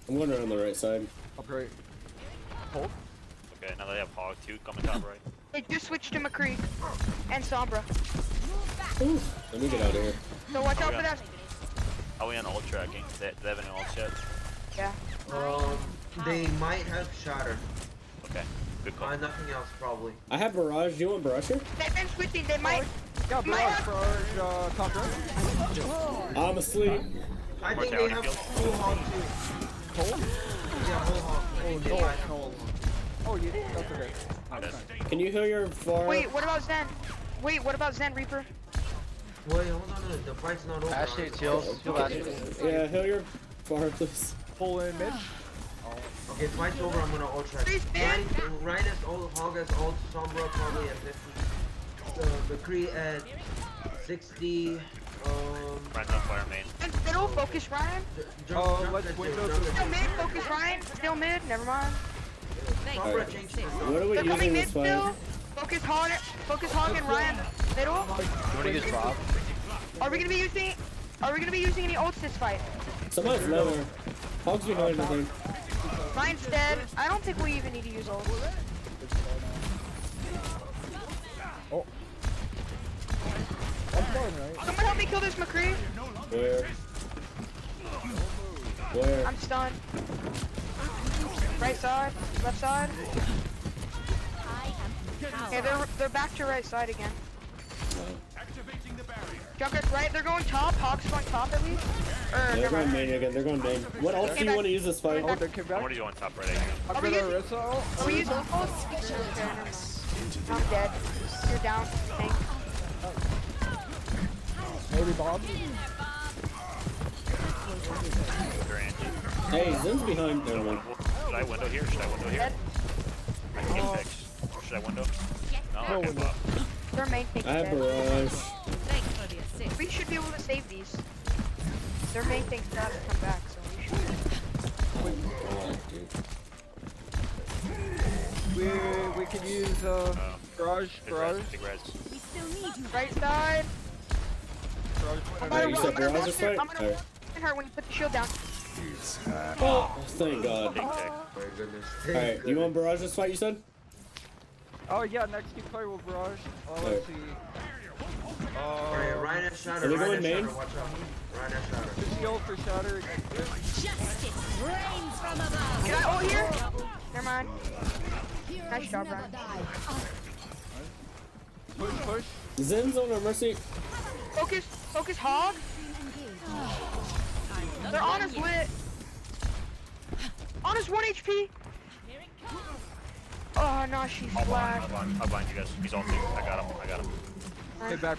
I'm going around the right side. Up right. Hold. Okay, now they have Hog 2 coming top right. They just switched to McCree and Sombra. Ooh, let me get out of here. So watch out yeah. for that. Are we on ult tracking? Do they have any ult yet? Yeah. They might have Shatter. Okay, good call. Nothing else, probably. I have Barrage. Do you want Barrage here? They've been switching. They might. Yeah, barrage for top right. I'm asleep. I think they have full hog too. Hold. Yeah, whole hog. I think they might have no. full hog. Oh, yeah, that's okay. That's Can you heal your far? Wait, what about Zen? Wait, what about Zen Reaper? Wait, hold on, the fight's not over. Ashley, it's heals. Heal Ashley. Yeah, heal your far, please. Pull in mid. Okay, fight's over, I'm gonna ult track. Ryan has ult, Hog has ult, Sombra probably at 50. McCree at 60. Ryan's on fire main. Middle, focus Ryan. Let's window Still mid, focus Ryan. Still mid, never mind. Sombra changed it. What are we They're using coming mid this fight? still. Focus Hog and Ryan. Middle. You wanna use Bob? Are we gonna be using any ults this fight? Somebody's lower. Hog's behind, I think. Ryan's dead. I don't think we even need to use ults. Oh. I'm fine, right? Someone help me kill this McCree. Where? Where? I'm stunned. Right side, left side. Okay, they're back to right side again. Junkers right, they're going top. Hog's going top at least. They're Never going mind. main again, they're going main. What else do you want to use this fight? Oh, they came I'm back. already on top right again. I've Are we got using- Orisa ult. Are we using ults? Okay, never mind. I'm dead. You're down. Thanks. Maybe Bob. Hey, Zen's behind. Never mind. Should I window here? Should I window here? Dead. I can get fixed. Or should I window? No, No okay, window. Bob. Their main thing's I have dead. barrage. We should be able to save these. Their main thing's got to come back, so we should. We could use Barrage. Big res, big res. Right side. I'm Wait, you gonna said barrage run this her. fight? I'm gonna Alright. run her when you put the shield down. Oh, thank God. Big tech. My goodness. Alright, you want barrage this fight, you said? Oh yeah, next team player will Barrage. Let's see. Alright, Ryan has Shatter. Are they Ryan has going main? Shatter, watch out. Ryan has Shatter. Just heal for Shatter. Can I ult here? Never mind. Nice job, Ryan. Push. Zen's on our mercy. Focus Hog. They're on his lit. On his 1 HP. Oh no, she's flat. I'll blind you guys. He's on me. I got him. Okay, back.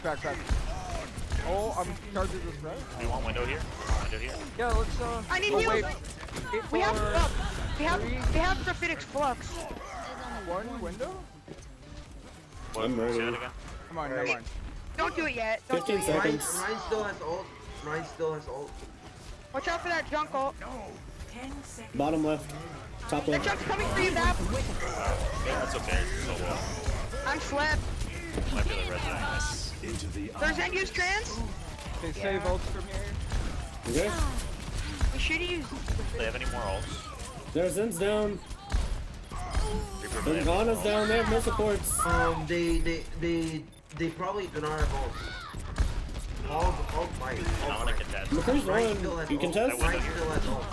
Oh, I'm charging this right. Do you want window here? Window here? Yeah, let's I need oh, heals. wait. We have For flux. We have Graphitics flux. one window? What, I'm ready. say that again? Come on, never mind. Don't do it yet. Don't do 15 it yet. seconds. Ryan still has ult. Ryan still has ult. Watch out for that junk ult. 10 seconds. Bottom left. Top That left. junk's coming for you, Bap. Yeah, that's okay. So well. I'm slept. Might be the resident. There's end use trans. Okay, save ults from here. Okay. We should use. Do they have any more ults? There's Zen's down. Reaper There's blade. Ghana's down. They have no supports. They probably do not have ult. Ult fight. I want to contest. McCree's Ryan still rolling. has You ult. contest? Ryan still has ult.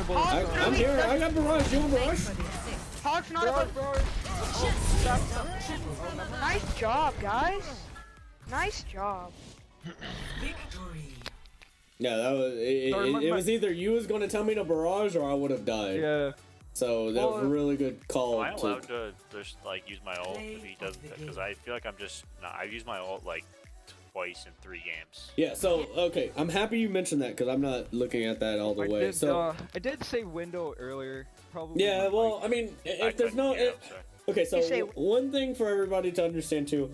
I win. I'm here. I got barrage. You want barrage? Hog's not above. Nice job, guys. Nice job. Victory. Yeah, that was. It was either you was going to tell me to barrage or I would have died. Yeah. So that was a really good call. Am I allowed to just like use my ult if he doesn't? Because I feel like I'm just. Nah, I've used my ult like twice in 3 games. Yeah. So okay, I'm happy you mentioned that because I'm not looking at that all the way. I did say window earlier. Probably. Yeah. might, Well, like, I mean, I if there's couldn't no. hear, I'm sorry. Okay, so You say- one thing for everybody to understand too,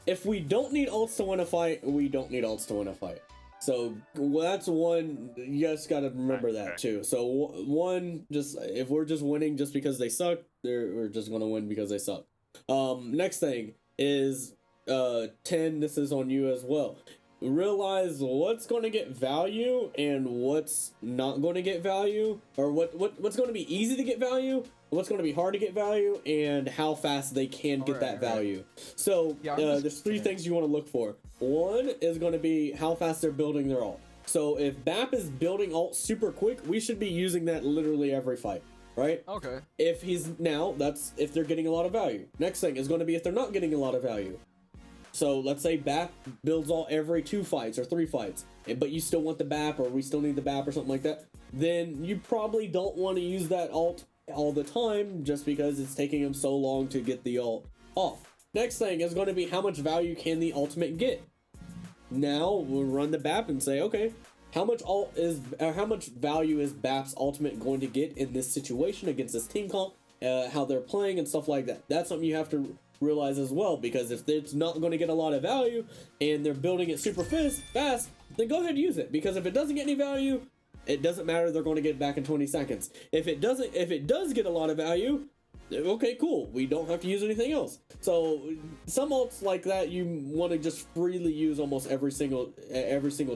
if we don't need ults to win a fight, we don't need ults to win a fight. So that's one. You guys got to remember that Okay. too. So one, just if we're just winning just because they suck, we're just gonna win because they suck. Next thing is 10. This is on you as well. Realize what's going to get value and what's not going to get value, or what's going to be easy to get value, what's going to be hard to get value, and how fast they can get that value. So Yeah, I'm just- there's 3 things you want to look for. One is going to be how fast they're building their ult. So if BAP is building ult super quick, we should be using that literally every fight, right? Okay. If he's now, that's if they're getting a lot of value. Next thing is going to be if they're not getting a lot of value. So let's say BAP builds all every 2 fights or 3 fights, but you still want the BAP, or we still need the BAP or something like that, then you probably don't want to use that ult all the time just because it's taking him so long to get the ult off. next thing is going to be how much value can the ultimate get. Now we'll run the BAP and say, okay, how much value is BAP's ultimate going to get in this situation against this team comp, how they're playing and stuff like that. That's something you have to realize as well, because if it's not going to get a lot of value and they're building it super fast, then go ahead and use it, because if it doesn't get any value, it doesn't matter, they're going to get it back in 20 seconds. If it does get a lot of value, okay, cool, we don't have to use anything else. So some ults like that you want to just freely use almost every single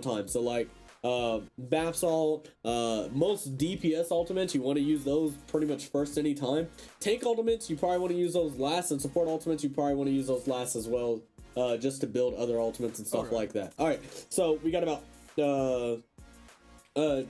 time. So like BAP's ult, most DPS ultimates, you want to use those pretty much first anytime. Tank ultimates, you probably want to use those last, and support ultimates, you probably want to use those last as well, just to build other ultimates and stuff like that. Alright, so we got about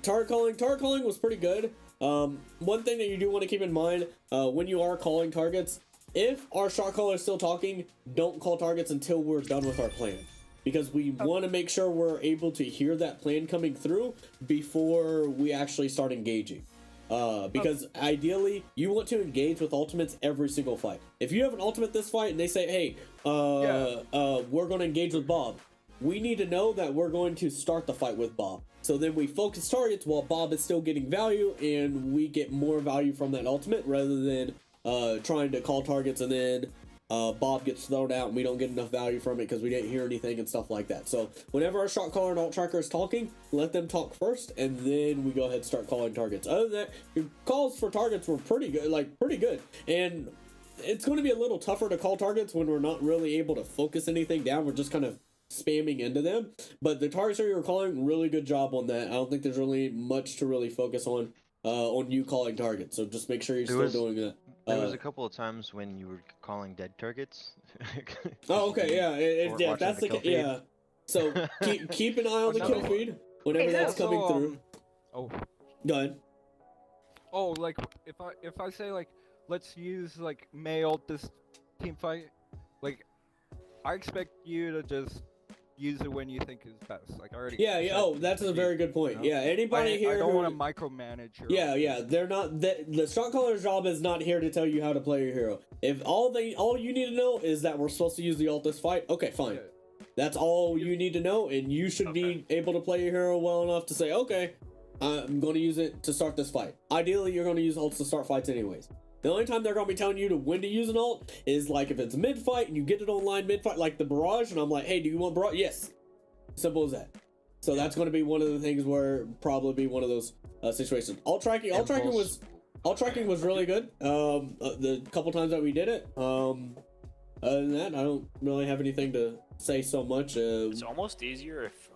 target calling. Target calling was pretty good. One thing that you do want to keep in mind when you are calling targets, if our shot caller is still talking, don't call targets until we're done with our plan, because we want to make sure we're able to hear that plan coming through before we actually start engaging. Because ideally you want to engage with ultimates every single fight. If you have an ultimate this fight and they say, hey, we're going to engage with Bob, we need to know that we're going to start the fight with Bob. So then we focus targets while Bob is still getting value, and we get more value from that ultimate, rather than trying to call targets and then Bob gets thrown out and we don't get enough value from it because we didn't hear anything and stuff like that. So whenever our shot caller and alt tracker is talking, let them talk first, and then we go ahead and start calling targets. Other than that, your calls for targets were pretty good. And it's going to be a little tougher to call targets when we're not really able to focus anything down. We're just kind of spamming into them, but the targets that you were calling, really good job on that. I don't think there's really much to really focus on you calling targets, so just make sure you're still doing that. There was a couple of times when you were calling dead targets. Oh, okay, yeah, that's the case, yeah. So keep an eye on the kill feed whenever that's coming through. Oh, go ahead. Oh, like if I say like let's use like male this team fight, like I expect you to just use it when you think is best. Like I already. Yeah. Oh, that's a very good point. You know? Yeah. Anybody here? I don't want to micromanage. Yeah. They're not. The shot caller's job is not here to tell you how to play your hero. If all you need to know is that we're supposed to use the ult this fight, okay, fine. Yeah. That's all you need to know, and you should be able to play your hero well enough to say, okay, I'm going to use it to start this fight. Ideally, you're going to use ults to start fights anyways. The only time they're going to be telling you to when to use an ult is like if it's mid-fight and you get it online mid-fight, like the barrage, and I'm like, hey, do you want barrage? Yes. Simple as that. So that's going to be one of the things where probably be one of those situations. Alt tracking was really good. The couple times that we did it. Other than that, I don't really have anything to say so much. It's almost easier if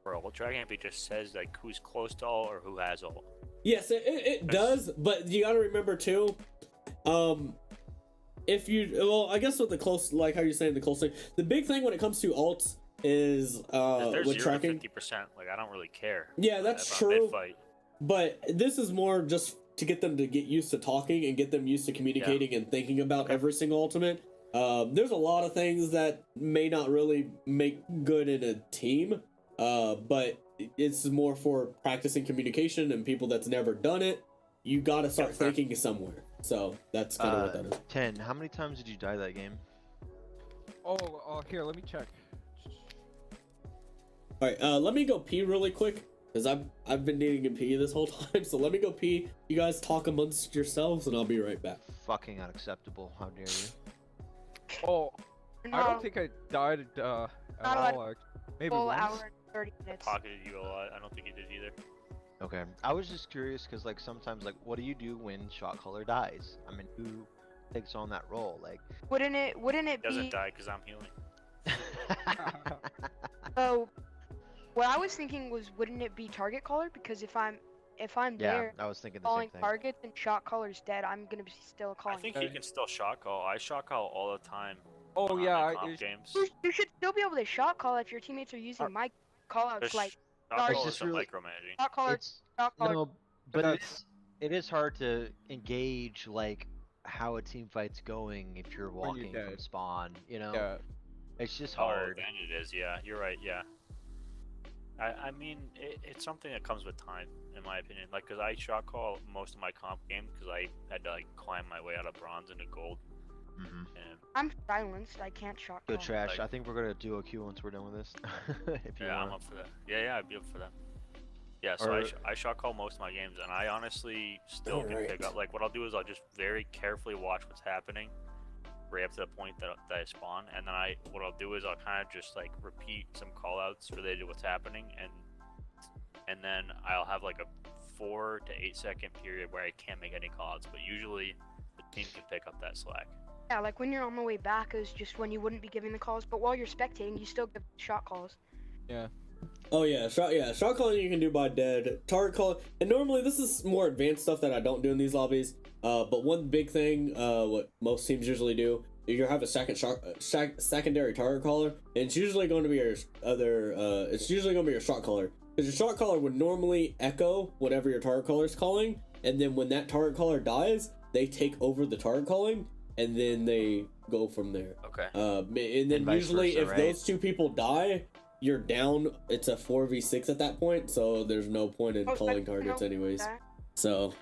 for alt tracking if it just says like who's close to ult or who has ult. Yes, it does, but you gotta remember too, if you, well, I guess with the close, like how you're saying the close thing, the big thing when it comes to alts is, with tracking. 50%, like I don't really care. Yeah, that's true, but this is more just to get them to get used to talking and get them used to communicating and thinking about every single ultimate. There's a lot of things that may not really make good in a team, but it's more for practicing communication and people that's never done it. You gotta start thinking somewhere. So that's kind of what that is. 10. How many times did you die that game? Oh, here, let me check. All right, let me go pee really quick because I've been needing to pee this whole time. So let me go pee. You guys talk amongst yourselves, and I'll be right back. Fucking unacceptable. How dare you? Oh, I don't think I died at all. Maybe full once. hour and 30 minutes. Pocketed you a lot. I don't think you did either. Okay, I was just curious because like sometimes like what do you do when shot caller dies? I mean, who takes on that role? Like, wouldn't it be? Doesn't die because I'm healing. Oh, what I was thinking was, wouldn't it be target caller? Because if I'm there, I was thinking the calling same thing. targets and shot caller's dead, I'm gonna be still calling. I think you can still shot call. I shot call all the time. Oh yeah, games. You should still be able to shot call if your teammates are using my callouts like. It's just really micromanaging. Shot caller, shot caller. No, but it is hard to engage like how a team fight's going if you're walking from spawn. You know, it's just hard. Then it is. Yeah, you're right. Yeah. I mean, it's something that comes with time, in my opinion. Like, cause I shot call most of my comp games because I had to like climb my way out of bronze into gold. And I'm silenced. I can't shot Good call. trash. Like- I think we're gonna do a queue once we're done with this. If you yeah, I'm want. up for that. Yeah, I'd be up for that. Yeah, so Or- I shot call most of my games, and I honestly still can Alright. pick up. Like, what I'll do is I'll just very carefully watch what's happening, right up to the point that I spawn, and then what I'll do is I'll kind of just like repeat some callouts related to what's happening, and then I'll have like a 4 to 8 second period where I can't make any callouts, but usually the team can pick up that slack. Yeah, like when you're on the way back is just when you wouldn't be giving the calls, but while you're spectating, you still give shot calls. Yeah. Oh yeah, shot calling you can do by dead. Target call, and normally this is more advanced stuff that I don't do in these lobbies. But one big thing, what most teams usually do, you have a secondary target caller, and it's usually going to be your it's usually going to be your shot caller, because your shot caller would normally echo whatever your target caller is calling, and then when that target caller dies, they take over the target calling, and then they go from there. Okay. And then And vice usually versa, if right? those two people die, you're down. It's a 4v6 at that point, so there's no point in calling targets anyways. So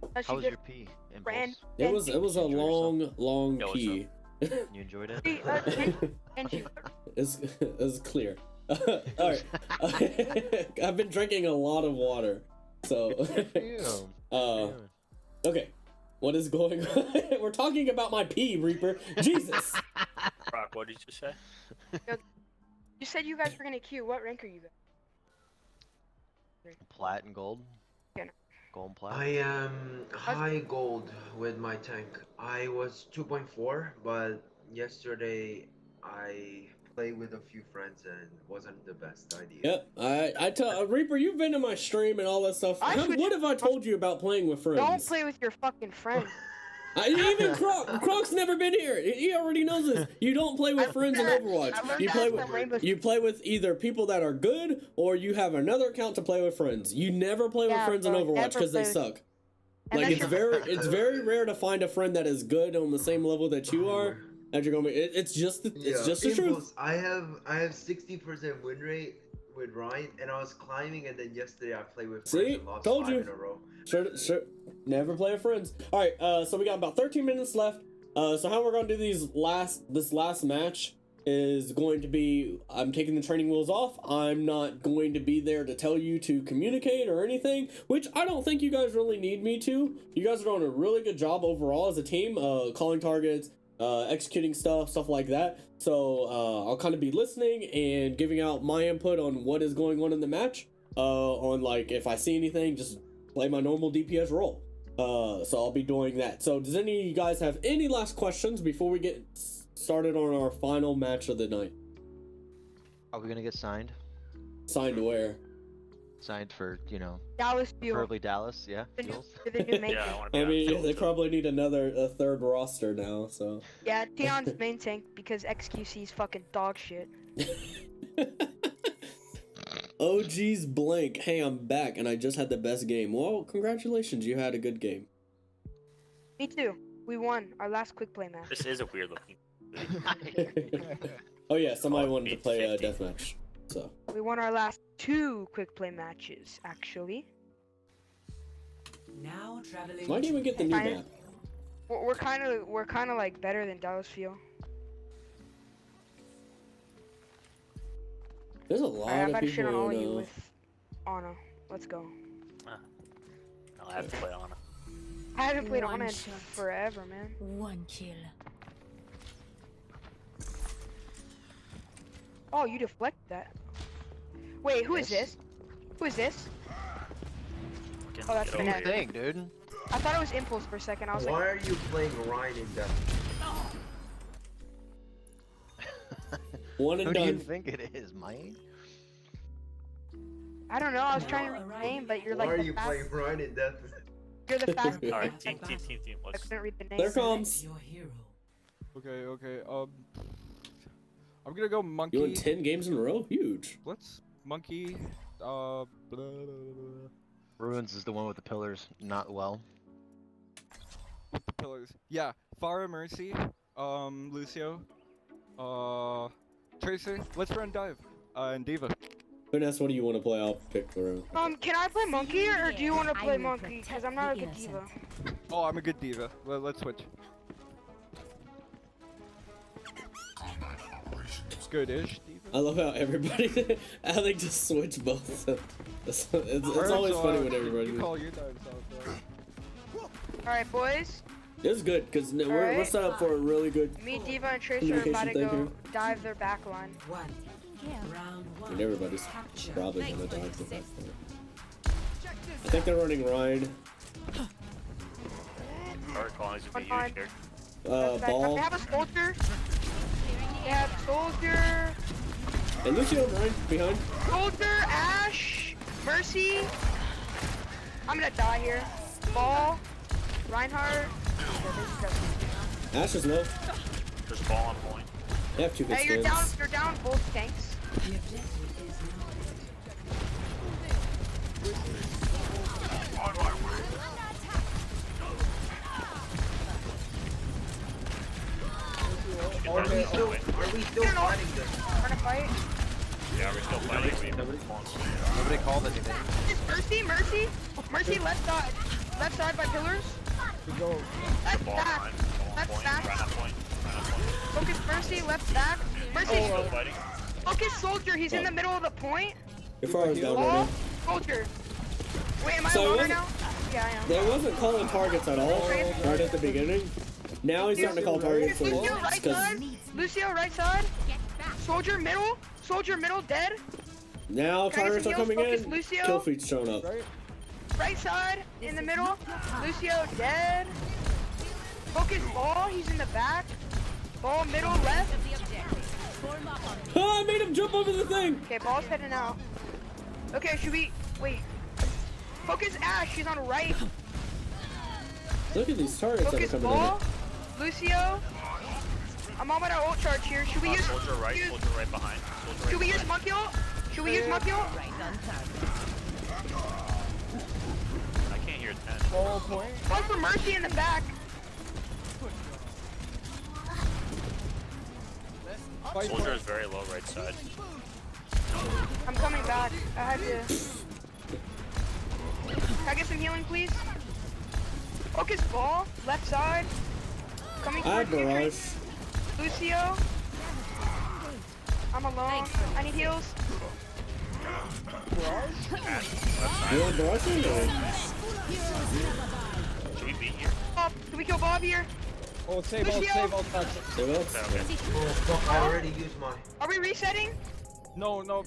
Unless How you was just your pee? ran. Impulse? it was a Enjoy yourself. long Yo, what's pee. You enjoyed it? And you. It's clear. All right. I've been drinking a lot of water, so okay. What is going on? We're talking about my pee, Reaper. Jesus. Brock, what did you say? You said you guys were gonna queue. What rank are you guys? Plat and gold. Yeah, no. Gold and plat. I am high gold with my tank. I was 2.4, but yesterday I played with a few friends and wasn't the best idea. Yep. I tell Reaper, you've been to my stream and all that stuff. What have I told you about playing with friends? Don't play with your fucking friends. Even Croc's never been here. He already knows this. You don't play with friends in Overwatch. You play with either people that are good, or you have another account to play with friends. You never play with friends in Overwatch because they suck. Like it's very rare to find a friend that is good on the same level that you are. That you're gonna be. It's just the truth. Impulse, I have 60% win rate with Ryan, and I was climbing, and then yesterday I played with friends and lost Told 5 you. in a row. Sure. Never play with friends. All right. So we got about 13 minutes left. So how we're gonna do this last match is going to be, I'm taking the training wheels off. I'm not going to be there to tell you to communicate or anything, which I don't think you guys really need me to. You guys are doing a really good job overall as a team, calling targets, executing stuff like that. So I'll kind of be listening and giving out my input on what is going on in the match. On like if I see anything, just play my normal DPS role. So I'll be doing that. So does any of you guys have any last questions before we get started on our final match of the night? Are we gonna get signed? Signed where? Signed for, Dallas Fuel. preferably Dallas, yeah? Fuels? For the new main Yeah, I tank. want to I be on mean, field. they probably need a third roster now, so. Yeah, Tion's main tank because XQC's fucking dog shit. OG's blank. Hey, I'm back, and I just had the best game. Well, congratulations, you had a good game. Me too. We won our last quick play match. This is a weird looking. Oh yeah, somebody wanted to play a 50. deathmatch, so. We won our last 2 quick play matches, actually. Now traveling. Why didn't we get the new Fine. map? We're kind of like better than Dallas Fuel. There's a Alright, lot I'm of about to shit on people all of you in, with Ana. Let's go. I'll have to play on it. I haven't played One Ana in shot. forever, man. One kill. Oh, you deflected that. Wait, who is Yes. this? Who is this? Fucking Oh, that's get the over net. here. Thing, dude. I thought it was Impulse for a second. I was Why like, are you playing Ryan in depth? One and Who do you done. think it is, Mike? I don't know. I was trying to read the name, but you're Why like are the you fast. playing Ryan in depth? You're the fast. Alright, team. I Let's couldn't read the name. There comes. Your hero. Okay. I'm gonna go monkey. You won 10 games in a row? Huge. Let's monkey. Blah, blah, blah. Ruins is the one with the pillars, not well. The pillars. Yeah, Farah Mercy. Lucio. Tracer. Let's run dive. And Diva. Vanessa, what do you want to play? I'll pick the room. Can I play Monkey or do you want to I play will Monkey? Because I'm not a good protect the diva. innocent. Oh, I'm a good diva. Let's switch. That's good-ish. I love how everybody, how they just switch both. It's always funny when everybody. You call your dives out, bro. Alright, boys. It's good because we're set up for a really good. Me, Diva, and Tracer are about to go dive their back line. Round one. And everybody's probably gonna dive the back line. I think they're running Ryan. Alright, calling is a huge here. Ball. They have a soldier. They have soldier. And Lucio Ryan behind. Soldier, Ash, Mercy. I'm gonna die here. Ball, Reinhardt. Ash is low. Just ball on point. They have 2 good Hey, skins. you're down both tanks. The objective is Are we still fighting this? We're gonna fight. Yeah, we're still fighting. Nobody called anything. Mercy, left side by pillars. Go. Left Ball back, on left point. back. Right on point. Right on point. Focus Mercy, left back. Mercy, Still fighting. focus soldier. He's in the middle of the point. Your far is down right Ball, now. soldier. Wait, am I So alone it right now? Yeah, I am. They wasn't calling targets at all right at the beginning. Now he's starting to call targets. So Lucio it's right 'cause side. Lucio right side. Soldier middle. Soldier middle dead. now targets are coming Focus in. Lucio. Kill feed's showing up. Right side in the middle. Lucio dead. Focus ball. He's in the back. Ball middle left. Oh, I made him jump over the thing. Okay, ball's heading out. Okay, should we wait? Focus Ash. She's on right. Look at these targets that are Focus coming ball. Lucio. I'm on my ult charge here. Should we use? Soldier right behind. Soldier Should we right use monkey ult? Should we use monkey ult? I can't hear 10. Ball point. One for Mercy in the back. Fight Soldier point. is very low right side. I'm coming back. I had to. Can I get some healing, please? Focus ball, left side. Coming I towards you, barrage. Trace. Lucio. I'm alone. I need heals. You want barrage or? Should we be here? Bob, can we kill Bob here? Oh, save all, Lucio. save all touch. They will. Okay, okay. Oh fuck, I already used mine. Are we resetting? No, no,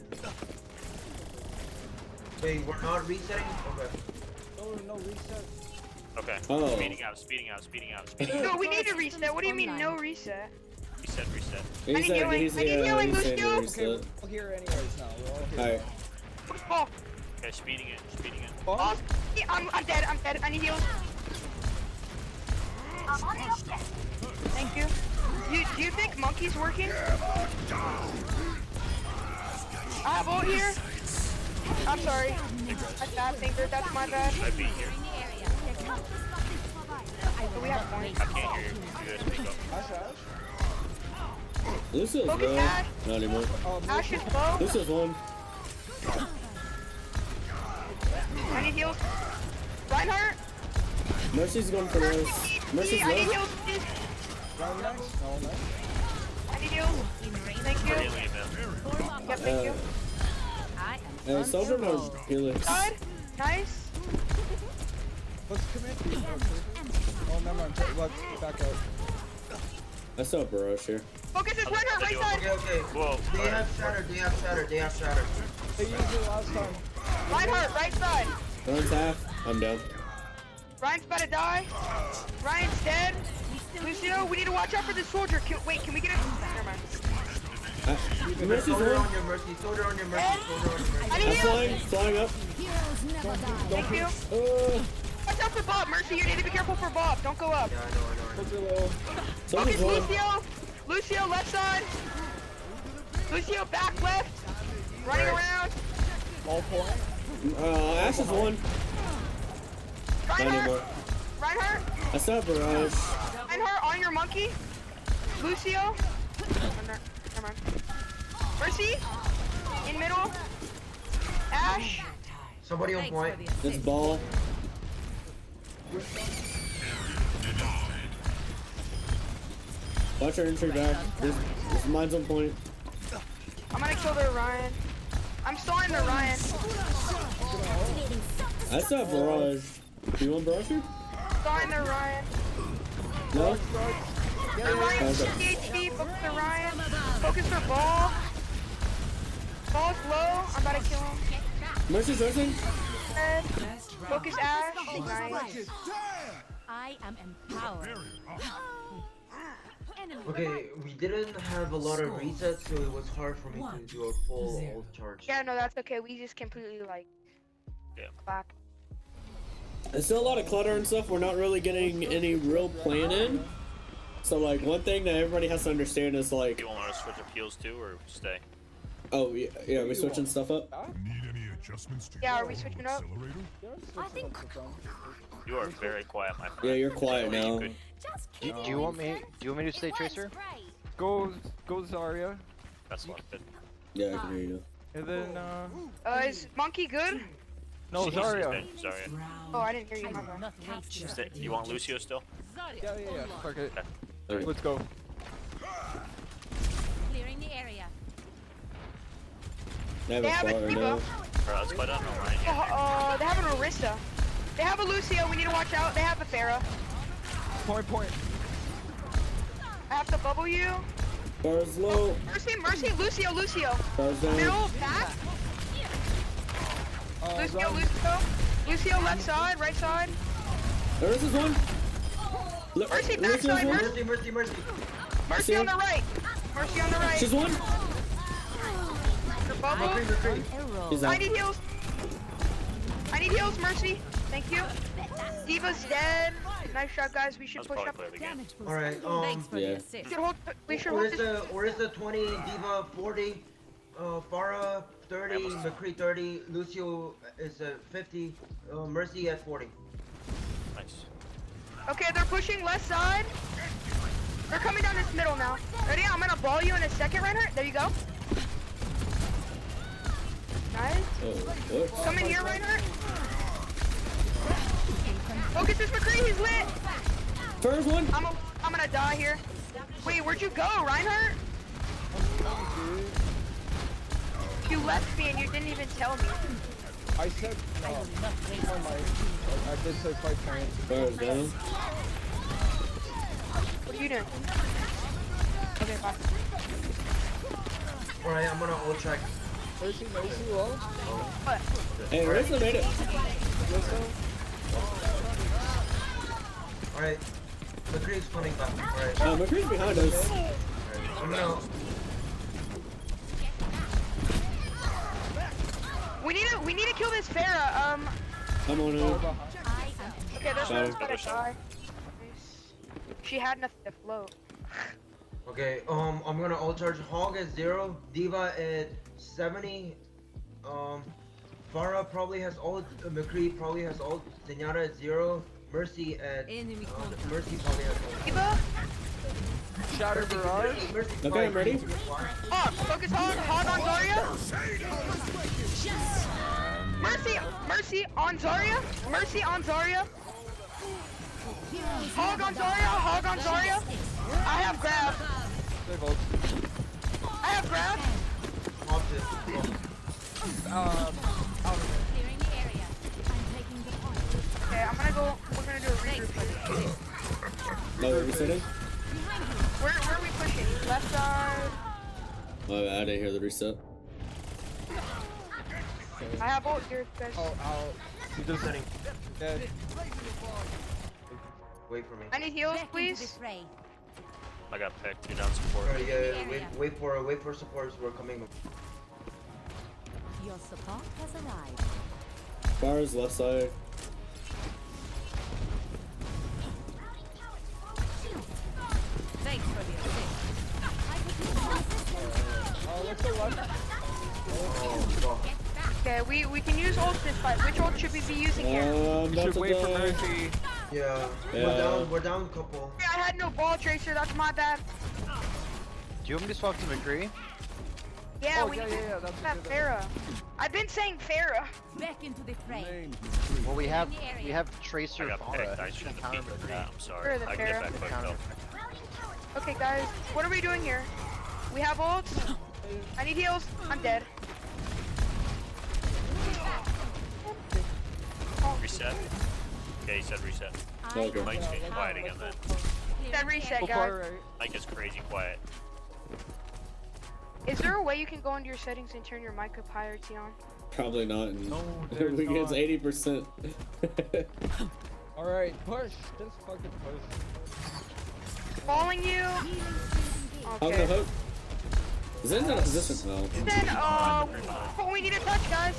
Wait, we're not resetting? Okay. no reset. Okay. Oh. Speeding out, speeding out, speeding out, speeding out. No, we need to reset. What do you mean no reset? Reset, reset. He's I need healing. he's I need healing, he's saying Lucio. to reset. Okay, we're all here anyways now. We're all here. Alright. Focus ball. Okay, speeding in, speeding in. Ball? Ball. Yeah, I'm dead. I'm dead. I need heals. Thank you. Do you think monkey's working? I have ult here. I'm sorry. That's bad, thinker. That's my bad. Should I be here? But we have points. I can't hear you. You guys speak up. Lucio's Focus low. Ash. Not anymore. Ash is low. Lucio's one. I need heals. Reinhardt. Mercy's going for those. Mercy's I need low. heals, please. Round nice? No, nice. I need heals. Thank you. Really, man. Yep, thank you. Soldier knows Helix. Side. Nice. Let's commit these. Oh, never mind. Let's back out. I saw Barrage here. Focus is Reinhardt, right side. Okay, okay. Whoa. They have shattered, they have shattered, they have shattered. They used it last time. Reinhardt, right side. Ryan's half. I'm down. Ryan's about to die. Ryan's dead. Lucio, we need to watch out for this soldier. Wait, can we get a... Never mind. Mercy's Soldier one. on your mercy, soldier on your mercy, soldier on your mercy. I I'm need heals. flying up. Thank you. Watch out for Bob. Mercy, you need to be careful for Bob. Don't go up. Yeah, I know. Soldier low. Soldier's Focus one. Lucio. Lucio, left side. Lucio, back left. Running around. Ball point. Ash is one. Not Reinhardt. anymore. Reinhardt. I saw Barrage. Reinhardt on your monkey. Lucio. Never mind. Mercy. In middle. Ash. Somebody on point. This ball. Watch our entry back. This mine's on point. I'm gonna kill their Ryan. I'm stalling their Ryan. I still have Barrage. Do you want Barrage here? Stalling their Ryan. No? Their Ryan's 50 HP. Focus their Ryan. Focus their ball. Ball's low. I'm about to kill him. Mercy's rushing. Dead. Focus Ash. Nice. I am empowered. Enemy Okay, we didn't have a lot of resets, so it was hard for me to do a full ult charge. Yeah, no, that's okay. We just completely like. Yeah. Back. There's still a lot of clutter and stuff. We're not really getting any real plan in. So like one thing that everybody has to understand is like. Do you want to switch up heals too, or stay? Oh yeah, we switching stuff up. Need any adjustments to Yeah, are your we switching up? accelerator? I think You are very quiet, my friend. Yeah, you're quiet Only you now. could- Do you want me? Do you want me to stay tracer? Go Zarya. That's selected. Yeah, I can hear you. And then, Is Monkey good? no, Zarya. Sorry. Oh, I didn't hear you. My bad. Stay. You want Lucio still? Yeah. Fuck it. Okay. Let's go. clearing the area. They have They a have a spot right Diva. now. Alright, let's fight on Orion. They have an Orisa. They have a Lucio. We need to watch out. They have a Pharah. Point. I have to bubble you. Bar's low. Mercy, Lucio. Bar's down. Middle, back. Lucio, left side, right side. There is one. Mercy, back Lucio's side, one. Mercy on the right. Mercy on the right. She's one. Your bubble. She's I out. need heals. Mercy. Thank you. Diva's dead. Nice shot, guys. We should Let's push probably up. play the game. Alright, Thanks for yeah. the assist. We should hold this. Orisa 20, Diva 40, Farah 30, McCree 30, Lucio is at 50, Mercy at 40. Nice. Okay, they're pushing left side. They're coming down this middle now. Ready? I'm gonna ball you in a second, Reinhardt. There you go. Nice. Oh, what? Come in here, Reinhardt. Focus this McCree. He's lit. First one. I'm gonna die here. Wait, where'd you go, Reinhardt? You left me and you didn't even tell me. I said no. I did say 5 points. Bar's down. What are you doing? Okay, bye. Alright, I'm gonna ult check. Mercy low. What? Hey, Rissa made it. Alright, McCree's coming back. Alright, McCree's behind us. I'm gonna. We need to kill this Pharah. I'm on it. Okay, there's Sorry. one's gonna die. She had nothing to float. Okay, I'm gonna ult charge. Hog at 0, Diva at 70, Farah probably has ult, McCree probably has ult, Zenyatta at 0, Mercy at, Mercy probably has ult. Diva? Shatter Barrage. Okay, I'm ready. Hog, focus Hog on Zarya. Mercy on Zarya. Mercy on Zarya. Hog on Zarya. I have grab. Save ult. I have grab. Clearing the area. I'm taking the point. Okay, we're gonna do a regroup. No, we're resetting. Where are we pushing? Left side. Oh, I didn't hear the reset. I have ult here, guys. You just dead. Wait for me. I need heals, Back into the please. fray. I got picked. You're down support. Alright, yeah, wait for supports, we're coming. Your support has arrived. Bar's left side. Thanks for the assist. I could use some assistance. Let's go left. Oh, fuck. Okay, we can use ult this fight. Which ult should we be using here? I'm about Should to wait for die. Mercy. Yeah, Yeah. we're down a couple. I had no ball tracer. That's my bad. Do you want me to swap to McCree? Yeah, Oh, we yeah, need yeah, to that's a have good Pharah. I've been saying Pharah. Back into the fray. Well, we have Tracer I got Farah. picked. I shouldn't have picked that. I'm sorry. Sure, the I can get Pharah. back quick Counter. though. Okay, guys, what are we doing here? We have ults. I need heals. I'm dead. Reset. Okay, he said reset. Okay. Mike's getting quiet again then. That reset, So guys. far, right? Mike is crazy quiet. Is there a way you can go into your settings and turn your mic up higher, Tion? Probably not. No, there's We get not. 80%. Alright, push. Just fucking push. Calling you. Hog the Okay. hook. Is it in a position? No. Then, what we need to touch, guys.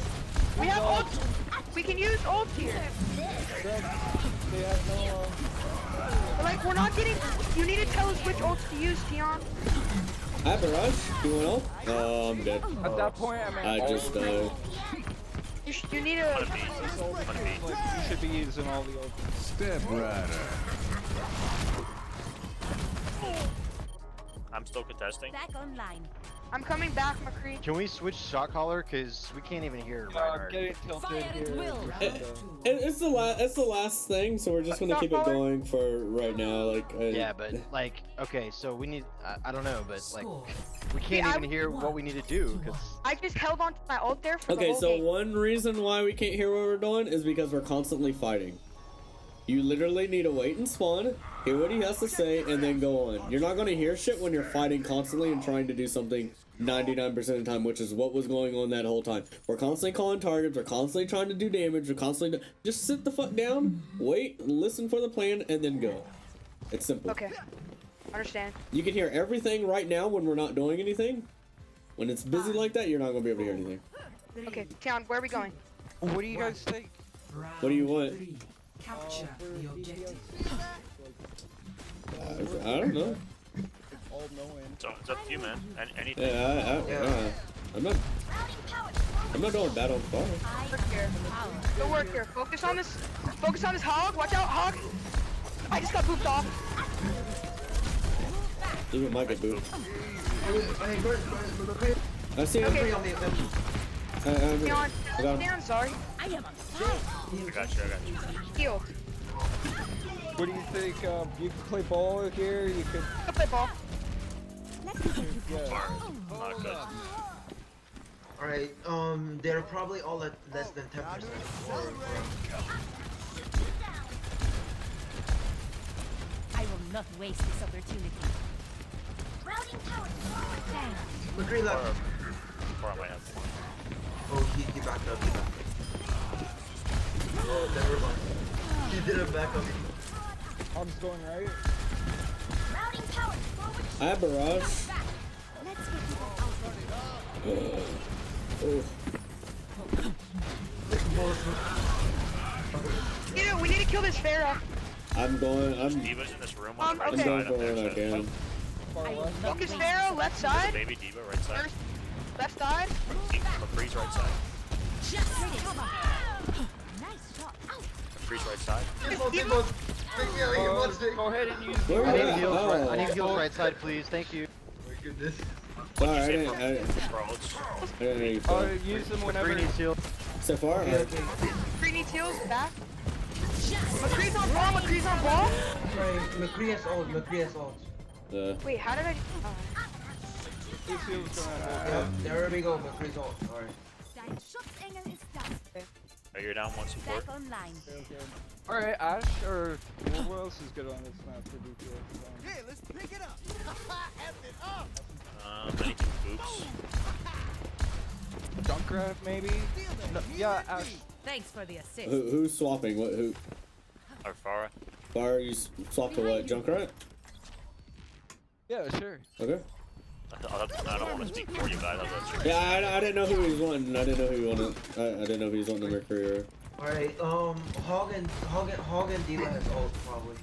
We have ults. We can use ults here. They have no, But, like, we're not getting. You need to tell us which ults to use, Tion. I have a rush. You want ult? Oh, I'm dead. at that point, I mean, I just died. You need to. like, you should be using all the old. Step rider. I'm still contesting. Back online. I'm coming back, McCree. Can we switch shot caller? Cause we can't even hear Reinhardt. Getting tilted Fire at here. will. It's the last thing, so we're just gonna keep it going for right now. Like. Yeah, but like, okay, so we need. I don't know, but like, we can't Yeah, even hear what we need to do. Cause I just held on to my ult there for the Okay, whole so game. one reason why we can't hear what we're doing is because we're constantly fighting. You literally need to wait and spawn, hear what he has to say, and then go on. You're not gonna hear shit when you're fighting constantly and trying to do something 99% of the time, which is what was going on that whole time. We're constantly calling targets, we're constantly trying to do damage, we're constantly just sit the fuck down, wait, listen for the plan, and then go. It's simple. Okay. Understand. You can hear everything right now when we're not doing anything. When it's busy like that, you're not gonna be able to hear anything. Okay, Tion, where are we going? What do you guys think? What do you want? Capture the objective. I don't know. All knowing. So it's up to you, man. Anything. Yeah, I'm not doing bad on fire. Work here. Go work here. Focus on this. Focus on this hog. Watch out, hog. I just got pooped off. Even might get booped. Hey, McCree. I see him. McCree on me. Tion, I got him. Tion, sorry. I am on fire. I got you. Heal. What do you think? You can play ball here. You could. Go play ball. Yeah. Not good. Alright, they're probably all at less than 10%. I will not waste this opportunity. Routing power. McCree left. Or I might have one. Oh, he backed up. Oh, never mind. He didn't back up. Hog's going right. Routing power. Forward. I have barrage. Let's get people out. Oh. We need to kill this Pharah. I'm Diva's in this room on the right okay. going side for up there. what I can. Far I will left. not Focus waste Pharah, left side. Baby Diva, right side. First, left side. McCree's right side. Just nice shot. Ow. McCree's right side. Go ahead and use. Where I we need at? heals. Oh. I need heals right side, please. Thank you. My goodness. Sorry, I Say didn't approach. hear you. Phil. Use them whenever. Three needs heals. So far, Okay, okay. Three needs heals. Back. McCree's on ball. McCree's on ball. Sorry, McCree has ult. McCree has ult. Wait, how did I? Use heals going on. Yeah, there we go. McCree's ult. Alright. Dein Schutzengel ist da. Oh, you're down one support. Back online. All right, Ash or what else is good on this map for DPS? Hey, let's pick it up. F it up. Anything boots. Junkrat maybe? No, yeah, Ash. Thanks for the assist. who's swapping? What? Who? Or Farah. Fire? You swap to what? Junkrat? Yeah, sure. Okay. I don't want to speak for you, but I love that. Yeah, I didn't know who he was wanting. I didn't know who he wanted. I didn't know if he was wanting the Mercury or. Alright, Hog and Diva has ult probably.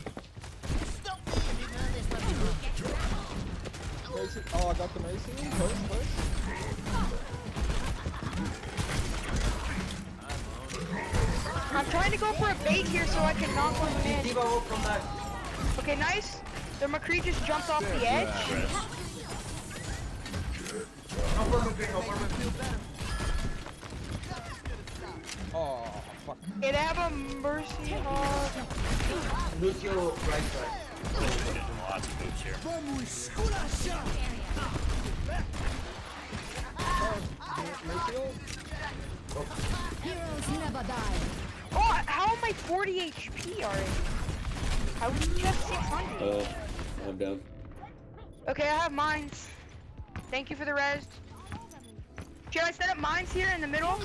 Mercy. Oh, I got the Mercy. Push. I'm trying to go for a bait here so I can knock one in. Diva ult from that. Okay, nice. The McCree just jumped off the edge. Help her McCree, help her McCree. Oh, fuck. It have a mercy hog. Lucio right side. Lots of boots here. Heroes never die. Oh, how am I 40 HP already? I was just 600. I'm down. Okay, I have mines. Thank you for the res. Should I set up mines here in the middle?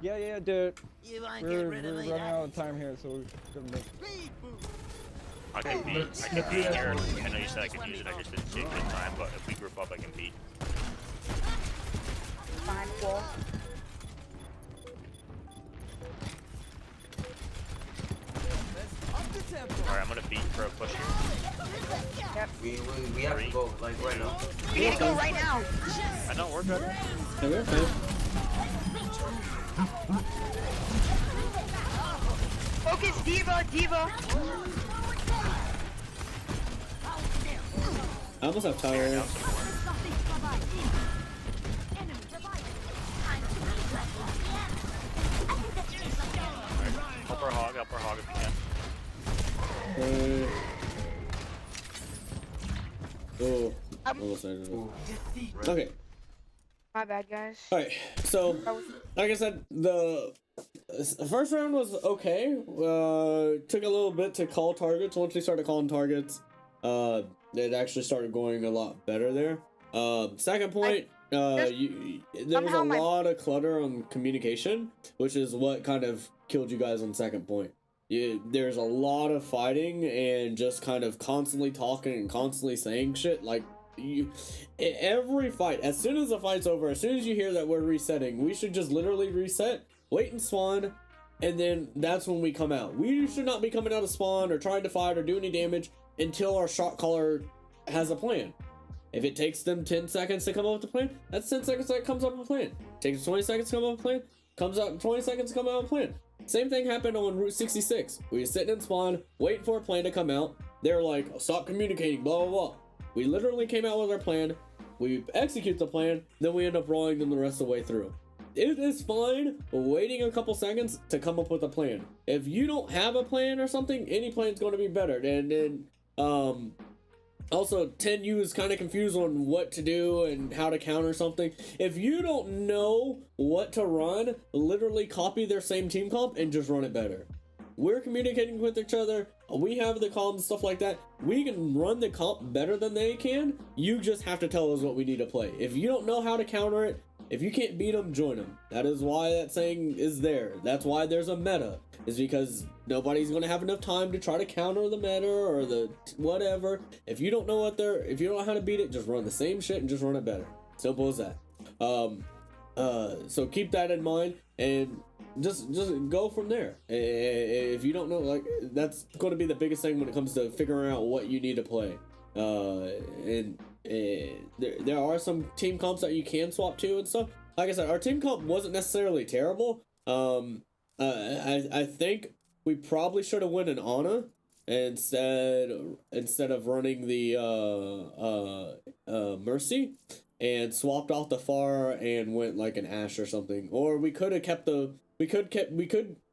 Yeah, dude. You want to We're get rid of running me? out of time here, so we're gonna make. I can beat here. I know you said I could use it, I just didn't take the time, but if we group up, I can beat. Fine, cool. Alright, I'm gonna beat for a push here. Yep. We have to go like right now. We need to go right now. I know, we're good. Hey, we're okay. Focus, Diva. I almost have tower. Help our hog if you can. Oh, almost ended it. Okay. My bad, guys. Alright, so, like I said, the first round was okay. Took a little bit to call targets. Once we started calling targets, it actually started going a lot better there. Second point, there was a lot of clutter on communication, which is what kind of killed you guys on second point. There's a lot of fighting and just kind of constantly talking and constantly saying shit. Like, every fight, as soon as the fight's over, as soon as you hear that we're resetting, we should just literally reset, wait and spawn, and then that's when we come out. We should not be coming out of spawn or trying to fight or do any damage until our shot caller has a plan. If it takes them 10 seconds to come up with a plan, that's 10 seconds that comes up with a plan. Takes 20 seconds to come up with a plan, comes up 20 seconds to come out with a plan. Same thing happened on Route 66. We were sitting in spawn, waiting for a plan to come out. They were like, stop communicating, blah, blah, blah. We literally came out with our plan. We execute the plan, then we end up rolling them the rest of the way through. It is fine waiting a couple seconds to come up with a plan. If you don't have a plan or something, any plan's going to be better. And then, also, 10U is kind of confused on what to do and how to counter something. If you don't know what to run, literally copy their same team comp and just run it better. We're communicating with each other. We have the comms, stuff like that. We can run the comp better than they can. You just have to tell us what we need to play. If you don't know how to counter it, if you can't beat them, join them. That is why that saying is there. That's why there's a meta. Is because nobody's going to have enough time to try to counter the meta or the whatever. If you don't know if you don't know how to beat it, just run the same shit and just run it better. Simple as that. So keep that in mind and just go from there. If you don't know, like, that's going to be the biggest thing when it comes to figuring out what you need to play. There are some team comps that you can swap to and stuff. Like I said, our team comp wasn't necessarily terrible. I think we probably should have went an Ana instead of running the Mercy and swapped off the Pharah and went like an Ashe or something. Or we could have kept we could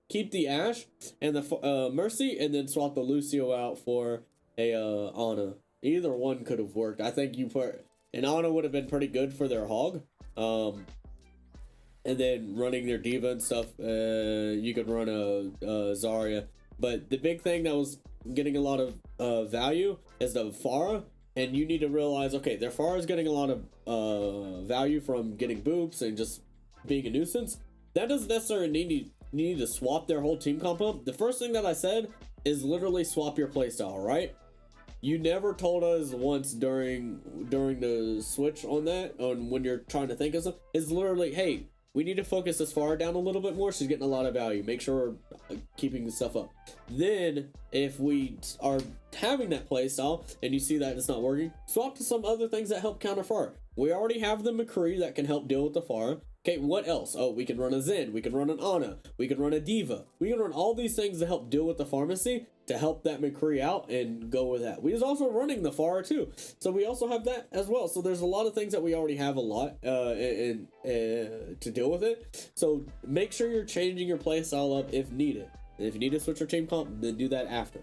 keep the Ashe and the Mercy and then swap the Lucio out for a Ana. Either one could have worked. I think an Ana would have been pretty good for their hog. And then running their diva and stuff, you could run a Zarya. But the big thing that was getting a lot of value is the Pharah. And you need to realize, okay, their Pharah is getting a lot of value from getting boops and just being a nuisance. That doesn't necessarily need to swap their whole team comp up. The first thing that I said is literally swap your playstyle, right? You never told us once during the switch on when you're trying to think of something. It's literally, hey, we need to focus this Pharah down a little bit more. She's getting a lot of value. Make sure we're keeping the stuff up. Then, if we are having that playstyle and you see that it's not working, swap to some other things that help counter Pharah. We already have the McCree that can help deal with the Pharah. Okay, what else? Oh, we can run a Zen, we can run an Ana, we can run a Diva. We can run all these things to help deal with the pharmacy, to help that McCree out and go with that. We was also running the Pharah too, so we also have that as well. So there's a lot of things that we already have a lot to deal with it. So make sure you're changing your playstyle up if needed. And if you need to switch your team comp, then do that after.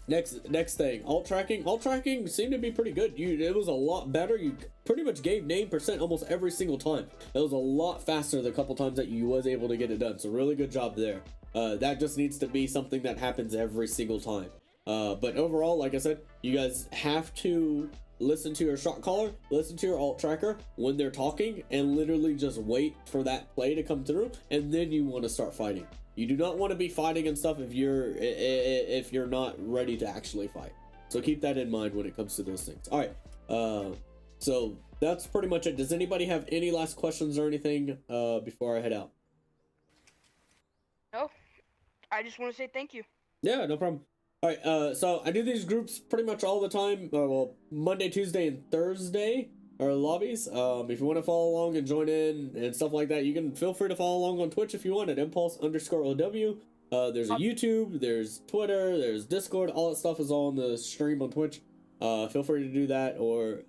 Next thing, alt tracking. Alt tracking seemed to be pretty good. It was a lot better. You pretty much gave name percent almost every single time. It was a lot faster the couple times that you was able to get it done. So really good job there. That just needs to be something that happens every single time. But overall, like I said, you guys have to listen to your shot caller, listen to your alt tracker when they're talking, and literally just wait for that play to come through, and then you want to start fighting. You do not want to be fighting and stuff if you're not ready to actually fight. So keep that in mind when it comes to those things. All right. So that's pretty much it. Does anybody have any last questions or anything before I head out? No. I just want to say thank you. Yeah, no problem. All right. So I do these groups pretty much all the time. Well, Monday, Tuesday, and Thursday are lobbies. If you want to follow along and join in and stuff like that, you can feel free to follow along on Twitch if you want at Mpulse_OW. There's a YouTube, there's Twitter, there's Discord. All that stuff is all on the stream on Twitch. Feel free to do that or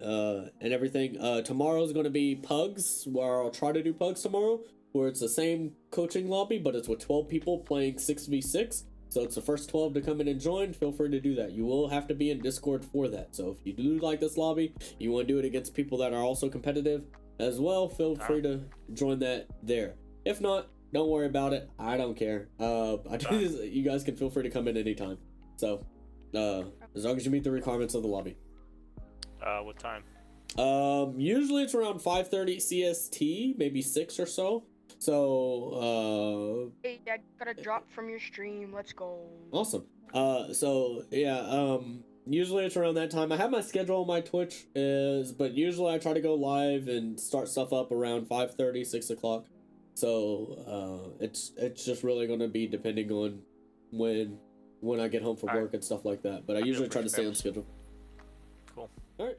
and everything. Tomorrow's going to be Pugs, where I'll try to do Pugs tomorrow, where it's the same coaching lobby, but it's with 12 people playing 6v6. So it's the first 12 to come in and join. Feel free to do that. You will have to be in Discord for that. So if you do like this lobby, you want to do it against people that are also competitive as well, feel free to join that there. If not, don't worry about it. I don't care. I do this, you guys can feel free to come in anytime. So as long as you meet the requirements of the lobby. What time? Usually it's around 5:30 CST, maybe 6 or so. So Hey, I got a drop from your stream. Let's go. Awesome. So yeah, usually it's around that time. I have my schedule on my Twitch but usually I try to go live and start stuff up around 5:30, 6 o'clock. So it's just really gonna be depending on when I get home from work and stuff like that. But I usually try to stay on schedule. Cool. All right.